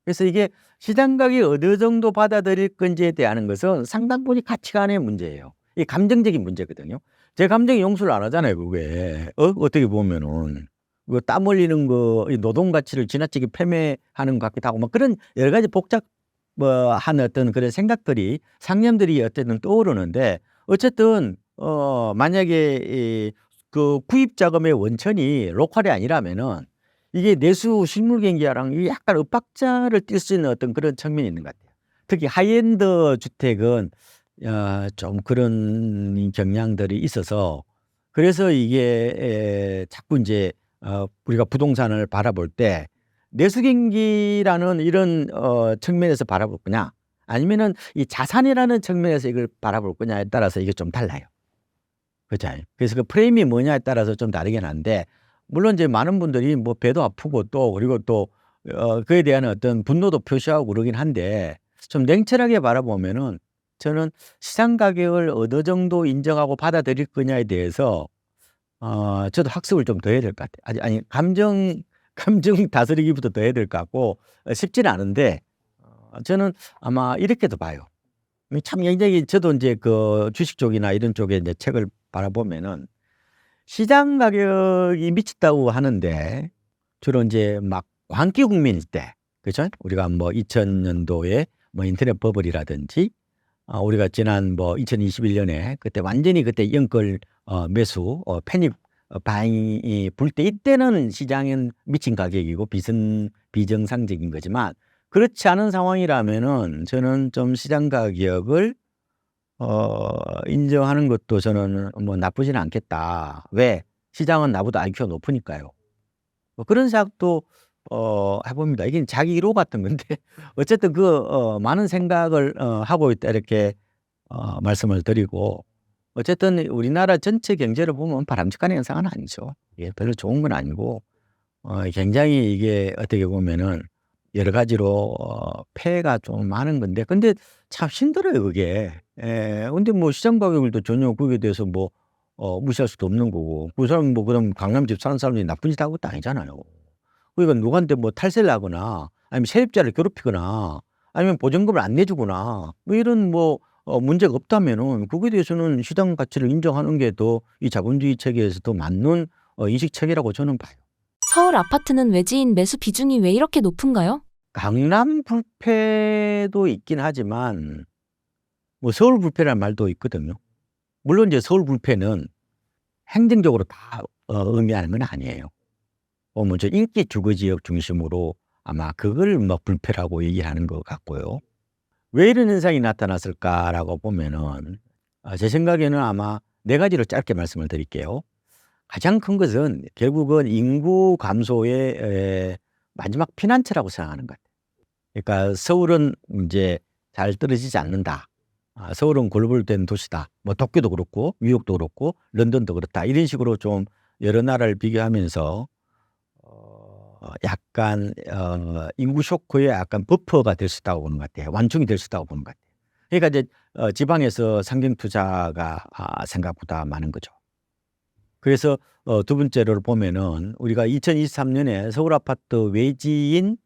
S1: 그래서 이게 시장 가격이 어느 정도 받아들일 건지에 대한 것은 상당분이 가치관의 문제예요. 이게 감정적인 문제거든요. 제 감정이 용서를 안 하잖아요, 그게. 어떻게 보면은. 그 땀 흘리는 거, 이 노동 가치를 지나치게 패배하는 것 같기도 하고, 막 그런 여러 가지 한 어떤 그런 생각들이, 상념들이 어쨌든 떠오르는데, 어쨌든, 만약에 그 구입 자금의 원천이 로컬이 아니라면은 이게 내수 실물 경기랑 이게 약간 엇박자를 띌 수 있는 어떤 그런 측면이 있는 것 같아요. 특히 하이엔드 주택은 좀 그런 경향들이 있어서 그래서 이게 자꾸 이제 우리가 부동산을 바라볼 때 내수 경기라는 이런 측면에서 바라볼 거냐 아니면은 이 자산이라는 측면에서 이걸 바라볼 거냐에 따라서 이게 좀 달라요. 그죠? 그래서 그 프레임이 뭐냐에 따라서 좀 다르긴 한데 물론 이제 많은 분들이 뭐 배도 아프고 또 그리고 또 그에 대한 어떤 분노도 표시하고 그러긴 한데 좀 냉철하게 바라보면은 저는 시장 가격을 어느 정도 인정하고 받아들일 거냐에 대해서 저도 학습을 좀 더 해야 될 것 같아요. 아니 감정 다스리기부터 더 해야 될 것 같고 쉽지는 않은데 저는 아마 이렇게도 봐요. 참 굉장히 저도 이제 그 주식 쪽이나 이런 쪽에 이제 책을 바라보면은 시장 가격이 미쳤다고 하는데 주로 이제 막 광기 국민일 때, 그죠? 우리가 뭐 2000년도에 뭐 인터넷 버블이라든지 우리가 지난 뭐 2021년에 그때 완전히 그때 영끌 매수 패닉 바잉이 불 때 이때는 시장은 미친 가격이고 비정상적인 거지만 그렇지 않은 상황이라면은 저는 좀 시장 가격을 인정하는 것도 저는 뭐 나쁘지는 않겠다. 왜? 시장은 나보다 IQ가 높으니까요. 뭐 그런 생각도 해봅니다. 이게 자기 이로 같은 건데 어쨌든 많은 생각을 하고 있다 이렇게 말씀을 드리고 어쨌든 우리나라 전체 경제를 보면 바람직한 현상은 아니죠. 예, 별로 좋은 건 아니고 굉장히 이게 어떻게 보면은 여러 가지로 폐해가 좀 많은 건데 근데 참 힘들어요 그게. 근데 뭐 시장 가격을도 전혀 거기에 대해서 뭐 무시할 수도 없는 거고 그 사람 뭐 그다음 강남 집 사는 사람들이 나쁜 짓 한 것도 아니잖아요. 그러니까 누구한테 뭐 탈세를 하거나 아니면 세입자를 괴롭히거나 아니면 보증금을 안 내주거나 뭐 이런 뭐 문제가 없다면은 거기에 대해서는 시장 가치를 인정하는 게 더 이 자본주의 체계에서 더 맞는 인식 체계라고 저는 봐요.
S2: 서울 아파트는 외지인 매수 비중이 왜 이렇게 높은가요?
S1: 강남 불패도 있긴 하지만 뭐 서울 불패라는 말도 있거든요. 물론 이제 서울 불패는 행정적으로 다 의미하는 건 아니에요. 먼저 인기 주거 지역 중심으로 아마 그걸 뭐 불패라고 얘기하는 것 같고요. 왜 이런 현상이 나타났을까라고 보면은 제 생각에는 아마 네 가지로 짧게 말씀을 드릴게요. 가장 큰 것은 결국은 인구 감소의 마지막 피난처라고 생각하는 것 같아요. 그러니까 서울은 인제 잘 떨어지지 않는다. 서울은 글로벌된 도시다. 뭐 도쿄도 그렇고 뉴욕도 그렇고 런던도 그렇다. 이런 식으로 좀 여러 나라를 비교하면서 약간 인구 쇼크에 약간 버퍼가 될 수 있다고 보는 것 같아요. 완충이 될 수 있다고 보는 것 같아요. 그러니까 이제 지방에서 상경 투자가 생각보다 많은 거죠. 그래서 두 번째로 보면은 우리가 2023년에 서울 아파트 외지인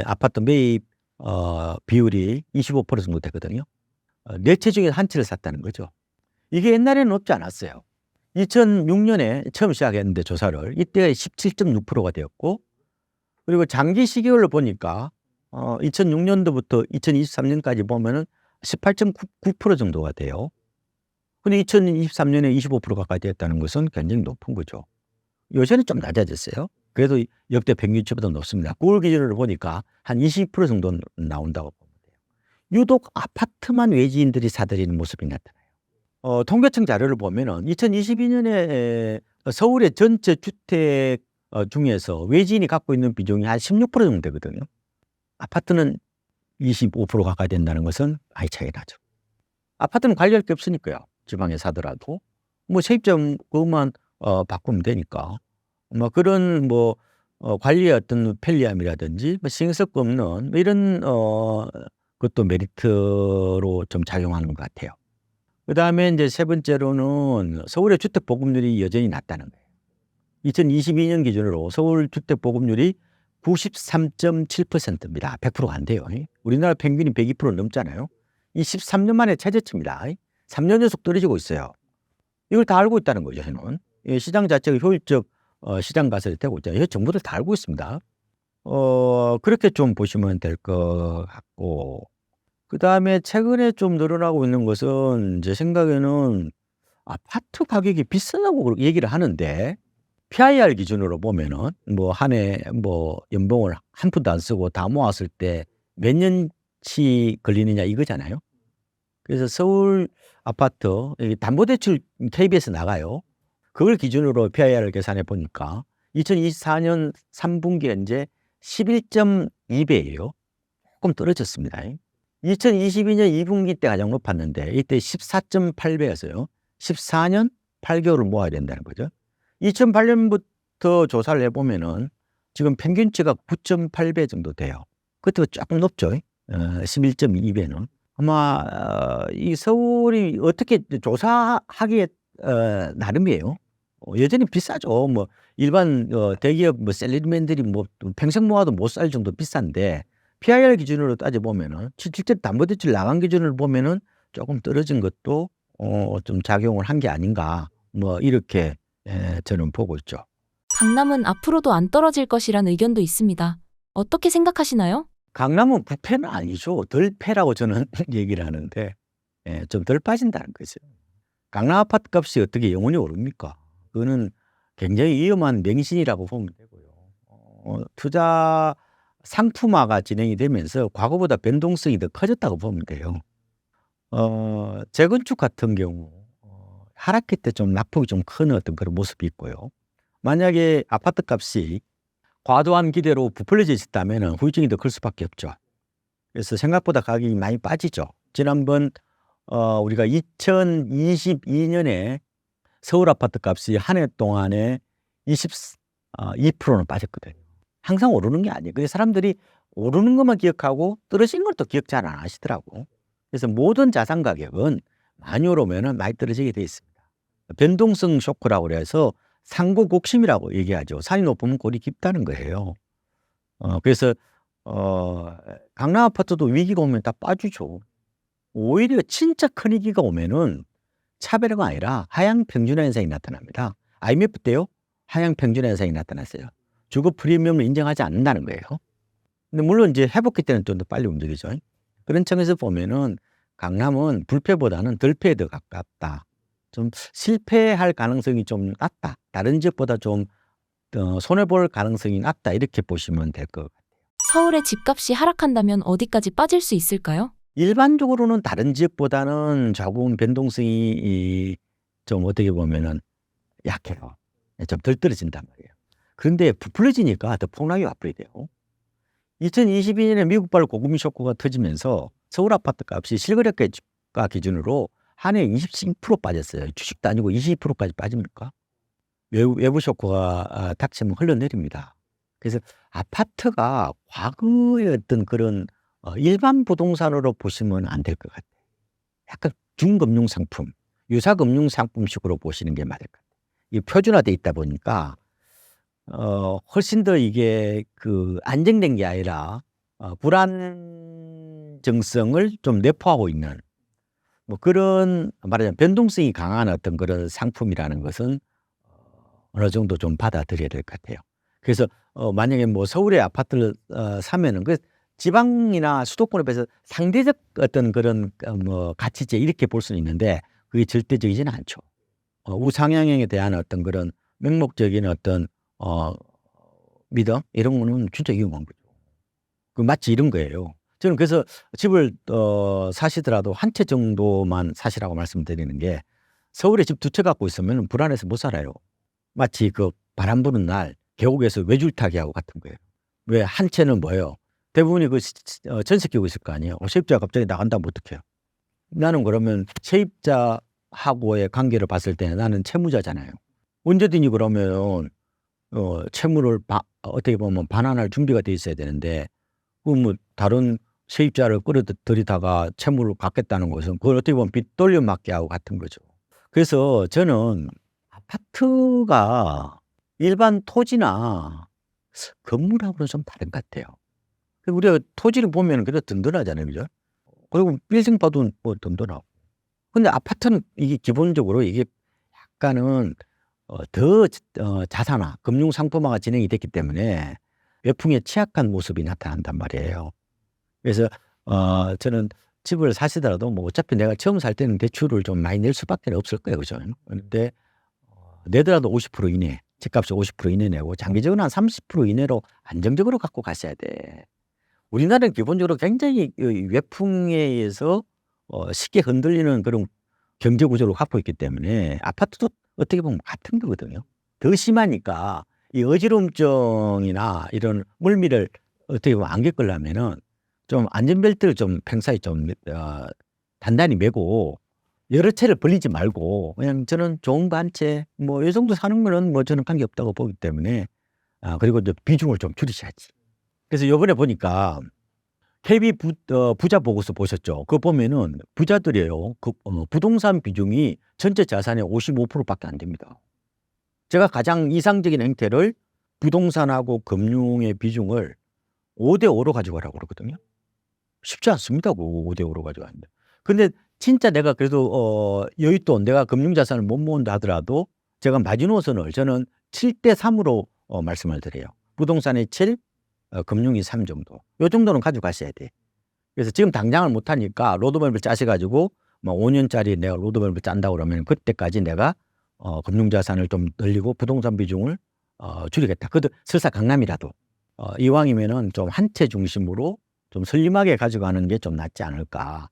S1: 아파트 매입 비율이 25% 정도 되거든요. 네 채 중에 한 채를 샀다는 거죠. 이게 옛날에는 없지 않았어요. 2006년에 처음 시작했는데 조사를 이때 17.6%가 되었고 그리고 장기 시기별로 보니까 2006년도부터 2023년까지 보면은 18.9% 정도가 돼요. 근데 2023년에 25% 가까이 됐다는 것은 굉장히 높은 거죠. 요새는 좀 낮아졌어요. 그래도 역대 평균치보다 높습니다. 9월 기준으로 보니까 한 20% 정도 나온다고 보면 돼요. 유독 아파트만 외지인들이 사들이는 모습이 나타나요. 통계청 자료를 보면은 2022년에 서울의 전체 주택 중에서 외지인이 갖고 있는 비중이 한 16% 정도 되거든요. 아파트는 25% 가까이 된다는 것은 많이 차이가 나죠. 아파트는 관리할 게 없으니까요. 지방에 사더라도. 뭐 세입자금만 바꾸면 되니까. 뭐 그런 뭐 관리의 어떤 편리함이라든지 뭐 신경 쓸 거 없는 뭐 이런 것도 메리트로 좀 작용하는 것 같아요. 그다음에 인제 세 번째로는 서울의 주택 보급률이 여전히 낮다는 거예요. 2022년 기준으로 서울 주택 보급률이 93.7%입니다. 100%가 안 돼요. 우리나라 평균이 102% 넘잖아요. 이 13년 만에 최저치입니다. 3년 연속 떨어지고 있어요. 이걸 다 알고 있다는 거죠, 저는. 시장 자체가 효율적 시장 가설이 되고 있잖아요. 정부들 다 알고 있습니다. 그렇게 좀 보시면 될 것 같고 그다음에 최근에 좀 늘어나고 있는 것은 제 생각에는 아파트 가격이 비싸다고 그렇게 얘기를 하는데 PIR 기준으로 보면은 뭐 한 해 뭐 연봉을 한 푼도 안 쓰고 다 모았을 때 몇 년치 걸리느냐 이거잖아요. 그래서 서울 아파트 이 담보대출 KB에서 나가요. 그걸 기준으로 PIR을 계산해 보니까 2024년 3분기 현재 11.2배예요. 조금 떨어졌습니다. 2022년 2분기 때 가장 높았는데 이때 14.8배였어요. 14년 8개월을 모아야 된다는 거죠. 2008년부터 조사를 해 보면은 지금 평균치가 9.8배 정도 돼요. 그때보다 조금 높죠. 11.2배는. 아마 이 서울이 어떻게 조사하기에 나름이에요. 여전히 비싸죠. 뭐 일반 대기업 뭐 셀러리맨들이 뭐 평생 모아도 못 살 정도 비싼데 PIR 기준으로 따져 보면은 실제 담보대출 나간 기준을 보면은 조금 떨어진 것도 좀 작용을 한 게 아닌가 뭐 이렇게 저는 보고 있죠.
S2: 강남은 앞으로도 안 떨어질 것이란 의견도 있습니다. 어떻게 생각하시나요?
S1: 강남은 부패는 아니죠. 덜 패라고 저는 얘기를 하는데 좀 덜 빠진다는 거죠. 강남 아파트 값이 어떻게 영원히 오릅니까? 그거는 굉장히 위험한 맹신이라고 보면 되고요. 투자 상품화가 진행이 되면서 과거보다 변동성이 더 커졌다고 보면 돼요. 재건축 같은 경우 하락기 때 좀 낙폭이 좀 큰 어떤 그런 모습이 있고요. 만약에 아파트 값이 과도한 기대로 부풀려져 있었다면은 후유증이 더 클 수밖에 없죠. 그래서 생각보다 가격이 많이 빠지죠. 지난번 우리가 2022년에 서울 아파트 값이 한 해 동안에 22%는 빠졌거든요. 항상 오르는 게 아니에요. 근데 사람들이 오르는 것만 기억하고 떨어지는 것도 기억 잘 안 하시더라고. 그래서 모든 자산 가격은 많이 오르면은 많이 떨어지게 돼 있습니다. 변동성 쇼크라고 그래서 상고 곡심이라고 얘기하죠. 산이 높으면 골이 깊다는 거예요. 그래서 강남 아파트도 위기가 오면 다 빠지죠. 오히려 진짜 큰 위기가 오면은 차별화가 아니라 하향 평준화 현상이 나타납니다. IMF 때요, 하향 평준화 현상이 나타났어요. 주거 프리미엄을 인정하지 않는다는 거예요. 근데 물론 이제 회복기 때는 좀 더 빨리 움직이죠. 그런 측면에서 보면은 강남은 불패보다는 덜패에 더 가깝다. 좀 실패할 가능성이 좀 낮다. 다른 지역보다 좀 손해볼 가능성이 낮다. 이렇게 보시면 될 것 같아요.
S2: 서울의 집값이 하락한다면 어디까지 빠질 수 있을까요?
S1: 일반적으로는 다른 지역보다는 조금 변동성이 좀 어떻게 보면은 약해요. 좀 덜 떨어진단 말이에요. 그런데 부풀려지니까 더 폭락이 와버려야 돼요. 2022년에 미국발 고금리 쇼크가 터지면서 서울 아파트 값이 실거래가 기준으로 한 해 26% 빠졌어요. 주식도 아니고 22%까지 빠집니까? 외부 쇼크가 닥치면 흘러내립니다. 그래서 아파트가 과거의 어떤 그런 일반 부동산으로 보시면 안 될 것 같아요. 약간 중금융 상품, 유사 금융 상품식으로 보시는 게 맞을 것 같아요. 이게 표준화돼 있다 보니까 훨씬 더 이게 그 안정된 게 아니라 불안정성을 좀 내포하고 있는 뭐 그런 말하자면 변동성이 강한 어떤 그런 상품이라는 것은 어느 정도 좀 받아들여야 될 것 같아요. 그래서 만약에 뭐 서울의 아파트를 사면은 그 지방이나 수도권에 비해서 상대적 어떤 그런 뭐 가치제 이렇게 볼 수는 있는데 그게 절대적이지는 않죠. 우상향에 대한 어떤 그런 맹목적인 어떤 믿음 이런 거는 진짜 위험한 거죠. 그 마치 이런 거예요. 저는 그래서 집을 사시더라도 한 채 정도만 사시라고 말씀드리는 게 서울에 집 2채 갖고 있으면 불안해서 못 살아요. 마치 그 바람 부는 날 계곡에서 외줄 타기하고 같은 거예요. 왜 한 채는 뭐예요? 대부분이 그 전세 끼고 있을 거 아니에요. 세입자가 갑자기 나간다면 어떡해요? 나는 그러면 세입자하고의 관계를 봤을 때 나는 채무자잖아요. 언제든지 그러면 채무를 어떻게 보면 반환할 준비가 돼 있어야 되는데 뭐 다른 세입자를 끌어들이다가 채무를 갚겠다는 것은 그걸 어떻게 보면 빚 돌려막기 하고 같은 거죠. 그래서 저는 아파트가 일반 토지나 건물하고는 좀 다른 것 같아요. 우리가 토지를 보면 그래도 든든하잖아요, 그죠? 그리고 빌딩 봐도 뭐 든든하고. 근데 아파트는 이게 기본적으로 이게 약간은 더 자산화, 금융 상품화가 진행이 됐기 때문에 외풍에 취약한 모습이 나타난단 말이에요. 그래서 저는 집을 사시더라도 뭐 어차피 내가 처음 살 때는 대출을 좀 많이 낼 수밖에 없을 거예요, 그죠? 그런데 내더라도 50% 이내, 집값이 50% 이내 내고 장기적으로 한 30% 이내로 안정적으로 갖고 가셔야 돼. 우리나라는 기본적으로 굉장히 외풍에 의해서 쉽게 흔들리는 그런 경제 구조를 갖고 있기 때문에 아파트도 어떻게 보면 같은 거거든요. 더 심하니까 이 어지럼증이나 이런 물미를 어떻게 보면 안 겪으려면은 좀 안전벨트를 좀 평소에 좀 단단히 매고 여러 채를 벌리지 말고 그냥 저는 좋은 거 한 채 뭐 이 정도 사는 거는 뭐 저는 관계없다고 보기 때문에 그리고 이제 비중을 좀 줄이셔야지. 그래서 요번에 보니까 KB 부자 보고서 보셨죠? 그거 보면은 부자들이에요. 그 부동산 비중이 전체 자산의 55% 밖에 안 됩니다. 제가 가장 이상적인 행태를 부동산하고 금융의 비중을 5대 5로 가져가라고 그러거든요. 쉽지 않습니다. 그 5대 5로 가져가는데. 근데 진짜 내가 그래도 여윳돈 내가 금융 자산을 못 모은다 하더라도 제가 마지노선을 저는 7대 3으로 말씀을 드려요. 부동산의 7, 금융이 3 정도. 요 정도는 가져가셔야 돼. 그래서 지금 당장을 못 하니까 로드맵을 짜셔 가지고 뭐 5년짜리 내가 로드맵을 짠다 그러면 그때까지 내가 금융 자산을 좀 늘리고 부동산 비중을 줄이겠다. 그것도 설사 강남이라도 이왕이면은 좀 한 채 중심으로 좀 슬림하게 가져가는 게 좀 낫지 않을까.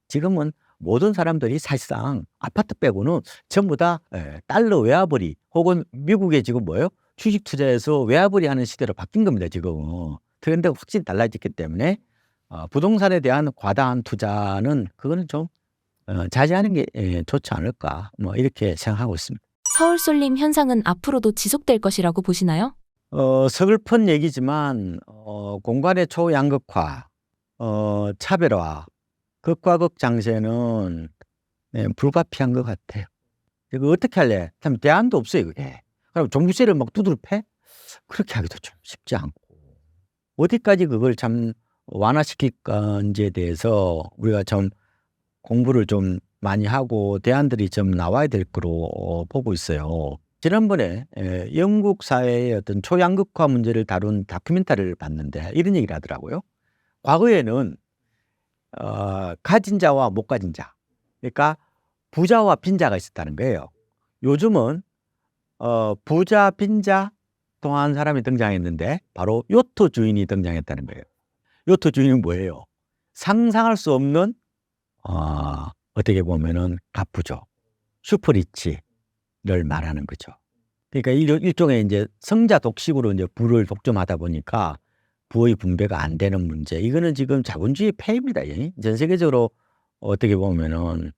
S1: 지금은 모든 사람들이 사실상 아파트 빼고는 전부 다 달러 외화벌이 혹은 미국에 지금 뭐예요? 주식 투자해서 외화벌이 하는 시대로 바뀐 겁니다, 지금은. 트렌드가 확실히 달라졌기 때문에 부동산에 대한 과다한 투자는 그거는 좀 자제하는 게 좋지 않을까 뭐 이렇게 생각하고 있습니다.
S2: 서울 쏠림 현상은 앞으로도 지속될 것이라고 보시나요?
S1: 서글픈 얘기지만 공간의 초양극화, 차별화, 극과 극 장세는 네, 불가피한 것 같아요. 이거 어떻게 할래? 참 대안도 없어요, 그게. 그럼 종부세를 막 두드려 패? 그렇게 하기도 좀 쉽지 않고. 어디까지 그걸 참 완화시킬 건지에 대해서 우리가 좀 공부를 좀 많이 하고 대안들이 좀 나와야 될 거로 보고 있어요. 지난번에 영국 사회의 어떤 초양극화 문제를 다룬 다큐멘터리를 봤는데 이런 얘기를 하더라고요. 과거에는 가진 자와 못 가진 자, 그러니까 부자와 빈자가 있었다는 거예요. 요즘은 부자, 빈자 통한 사람이 등장했는데 바로 요트 주인이 등장했다는 거예요. 요트 주인은 뭐예요? 상상할 수 없는 어떻게 보면은 갑부죠. 슈퍼리치를 말하는 거죠. 그러니까 일종의 이제 성자 독식으로 이제 부를 독점하다 보니까 부의 분배가 안 되는 문제. 이거는 지금 자본주의 폐해입니다. 전 세계적으로 어떻게 보면은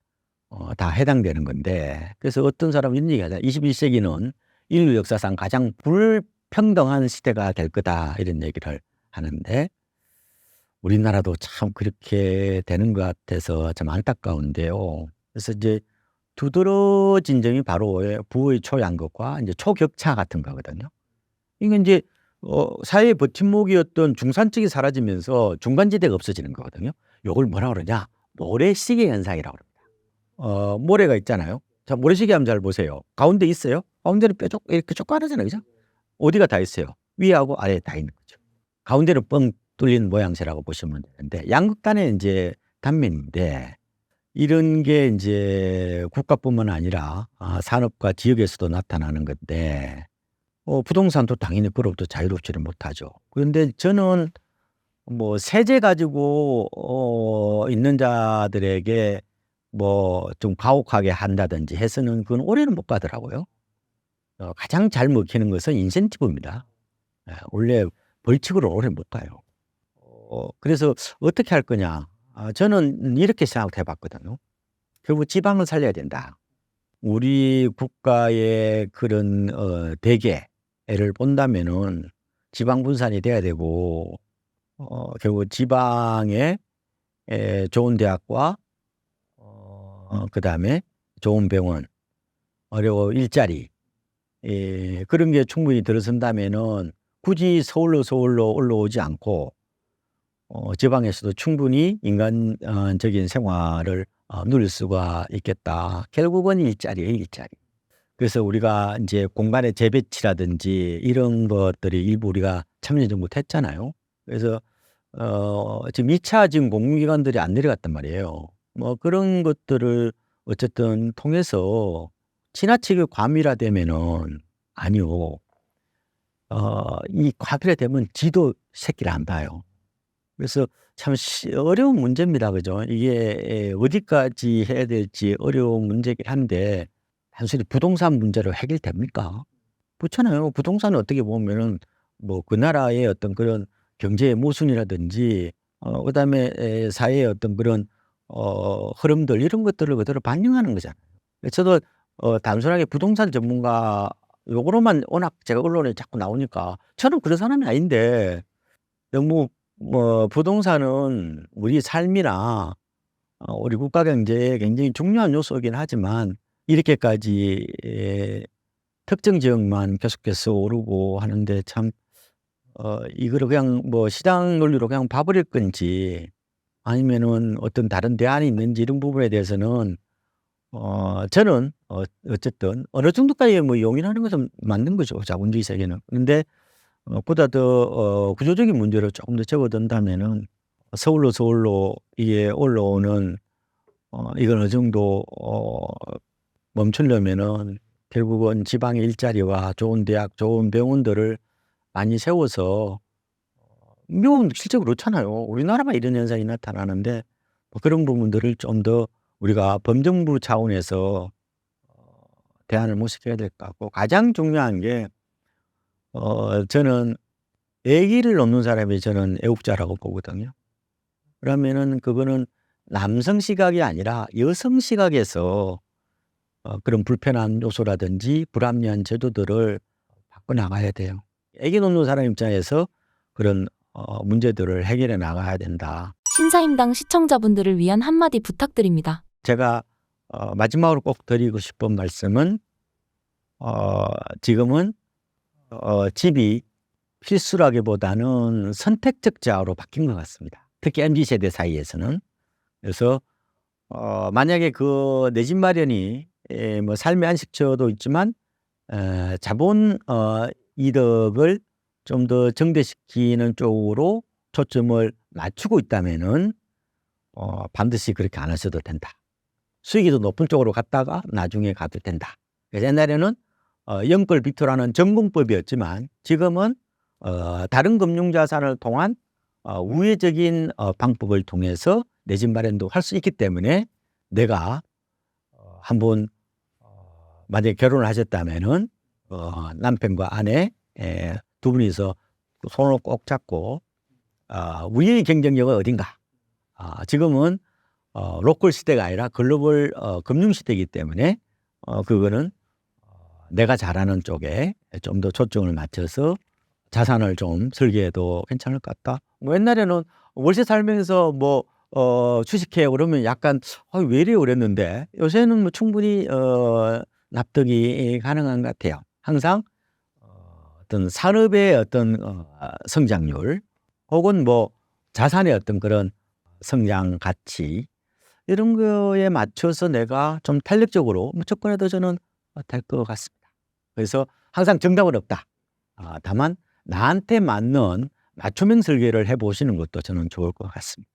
S1: 다 해당되는 건데. 그래서 어떤 사람은 이런 얘기하잖아요. 21세기는 인류 역사상 가장 불평등한 시대가 될 거다. 이런 얘기를 하는데 우리나라도 참 그렇게 되는 것 같아서 참 안타까운데요. 그래서 이제 두드러진 점이 바로 부의 초양극과 이제 초격차 같은 거거든요. 이게 이제 사회의 버팀목이었던 중산층이 사라지면서 중간지대가 없어지는 거거든요. 요걸 뭐라 그러냐? 모래시계 현상이라고 그럽니다. 모래가 있잖아요. 자, 모래시계 한번 잘 보세요. 가운데 있어요? 가운데는 뾰족 이렇게 쪼까르잖아요. 그죠? 어디가 다 있어요? 위하고 아래에 다 있는 거죠. 가운데는 뻥 뚫린 모양새라고 보시면 되는데 양극단의 이제 단면인데 이런 게 이제 국가뿐만 아니라 산업과 지역에서도 나타나는 건데 부동산도 당연히 그로부터 자유롭지를 못하죠. 그런데 저는 뭐 세제 가지고 있는 자들에게 뭐 좀 가혹하게 한다든지 해서는 그건 오래는 못 가더라고요. 가장 잘 먹히는 것은 인센티브입니다. 원래 벌칙으로 오래 못 가요. 그래서 어떻게 할 거냐? 저는 이렇게 생각해 봤거든요. 결국 지방을 살려야 된다. 우리 국가의 그런 대계를 본다면은 지방 분산이 돼야 되고 결국 지방에 좋은 대학과 그다음에 좋은 병원, 그리고 일자리 그런 게 충분히 들어선다면은 굳이 서울로 올라오지 않고 지방에서도 충분히 인간적인 생활을 누릴 수가 있겠다. 결국은 일자리예요, 일자리. 그래서 우리가 이제 공간의 재배치라든지 이런 것들이 일부 우리가 참여정부 못했잖아요. 그래서 지금 2차 지금 공공기관들이 안 내려갔단 말이에요. 뭐 그런 것들을 어쨌든 통해서 지나치게 과밀화되면은 아니요. 이 과밀화되면 지도 새끼를 안 봐요. 그래서 참 어려운 문제입니다. 그죠? 이게 어디까지 해야 될지 어려운 문제긴 한데 단순히 부동산 문제로 해결됩니까? 그렇잖아요. 부동산은 어떻게 보면은 뭐 그 나라의 어떤 그런 경제의 모순이라든지 그다음에 사회의 어떤 그런 흐름들 이런 것들을 그대로 반영하는 거잖아요. 저도 단순하게 부동산 전문가 요거로만 워낙 제가 언론에 자꾸 나오니까 저는 그런 사람이 아닌데 너무 뭐 부동산은 우리 삶이나 우리 국가 경제에 굉장히 중요한 요소이긴 하지만 이렇게까지 특정 지역만 계속해서 오르고 하는데 참 이거를 그냥 뭐 시장 논리로 그냥 봐버릴 건지 아니면은 어떤 다른 대안이 있는지 이런 부분에 대해서는 저는 어쨌든 어느 정도까지 뭐 용인하는 것은 맞는 거죠, 자본주의 세계는. 그런데 보다 더 구조적인 문제를 조금 더 접어든다면은 서울로 이게 올라오는 이건 어느 정도 멈추려면은 결국은 지방의 일자리와 좋은 대학, 좋은 병원들을 많이 세워서 미국은 실제로 그렇잖아요. 우리나라만 이런 현상이 나타나는데 뭐 그런 부분들을 좀 더 우리가 범정부 차원에서 대안을 모색해야 될 것 같고 가장 중요한 게 저는 아기를 놓는 사람이 저는 애국자라고 보거든요. 그러면은 그거는 남성 시각이 아니라 여성 시각에서 그런 불편한 요소라든지 불합리한 제도들을 바꿔 나가야 돼요. 애기 놓는 사람 입장에서 그런 문제들을 해결해 나가야 된다.
S2: 신사임당 시청자분들을 위한 한마디 부탁드립니다.
S1: 제가 마지막으로 꼭 드리고 싶은 말씀은 지금은 집이 필수라기보다는 선택적 자아로 바뀐 것 같습니다. 특히 MZ세대 사이에서는. 그래서 만약에 그 내 집 마련이 뭐 삶의 안식처도 있지만 자본 이득을 좀 더 증대시키는 쪽으로 초점을 맞추고 있다면은 반드시 그렇게 안 하셔도 된다. 수익이 더 높은 쪽으로 갔다가 나중에 가도 된다. 그래서 옛날에는 영끌 비토라는 전공법이었지만 지금은 다른 금융자산을 통한 우회적인 방법을 통해서 내 집 마련도 할 수 있기 때문에 내가 한번 만약에 결혼을 하셨다면은 남편과 아내 두 분이서 손을 꼭 잡고 우리의 경쟁력은 어딘가. 지금은 로컬 시대가 아니라 글로벌 금융 시대이기 때문에 그거는 내가 잘하는 쪽에 좀 더 초점을 맞춰서 자산을 좀 설계해도 괜찮을 것 같다. 뭐 옛날에는 월세 살면서 뭐 주식해 그러면 약간 왜 이래요 그랬는데 요새는 뭐 충분히 납득이 가능한 것 같아요. 항상 어떤 산업의 어떤 성장률 혹은 뭐 자산의 어떤 그런 성장 가치 이런 거에 맞춰서 내가 좀 탄력적으로 접근해도 저는 될 것 같습니다. 그래서 항상 정답은 없다. 다만 나한테 맞는 맞춤형 설계를 해보시는 것도 저는 좋을 것 같습니다.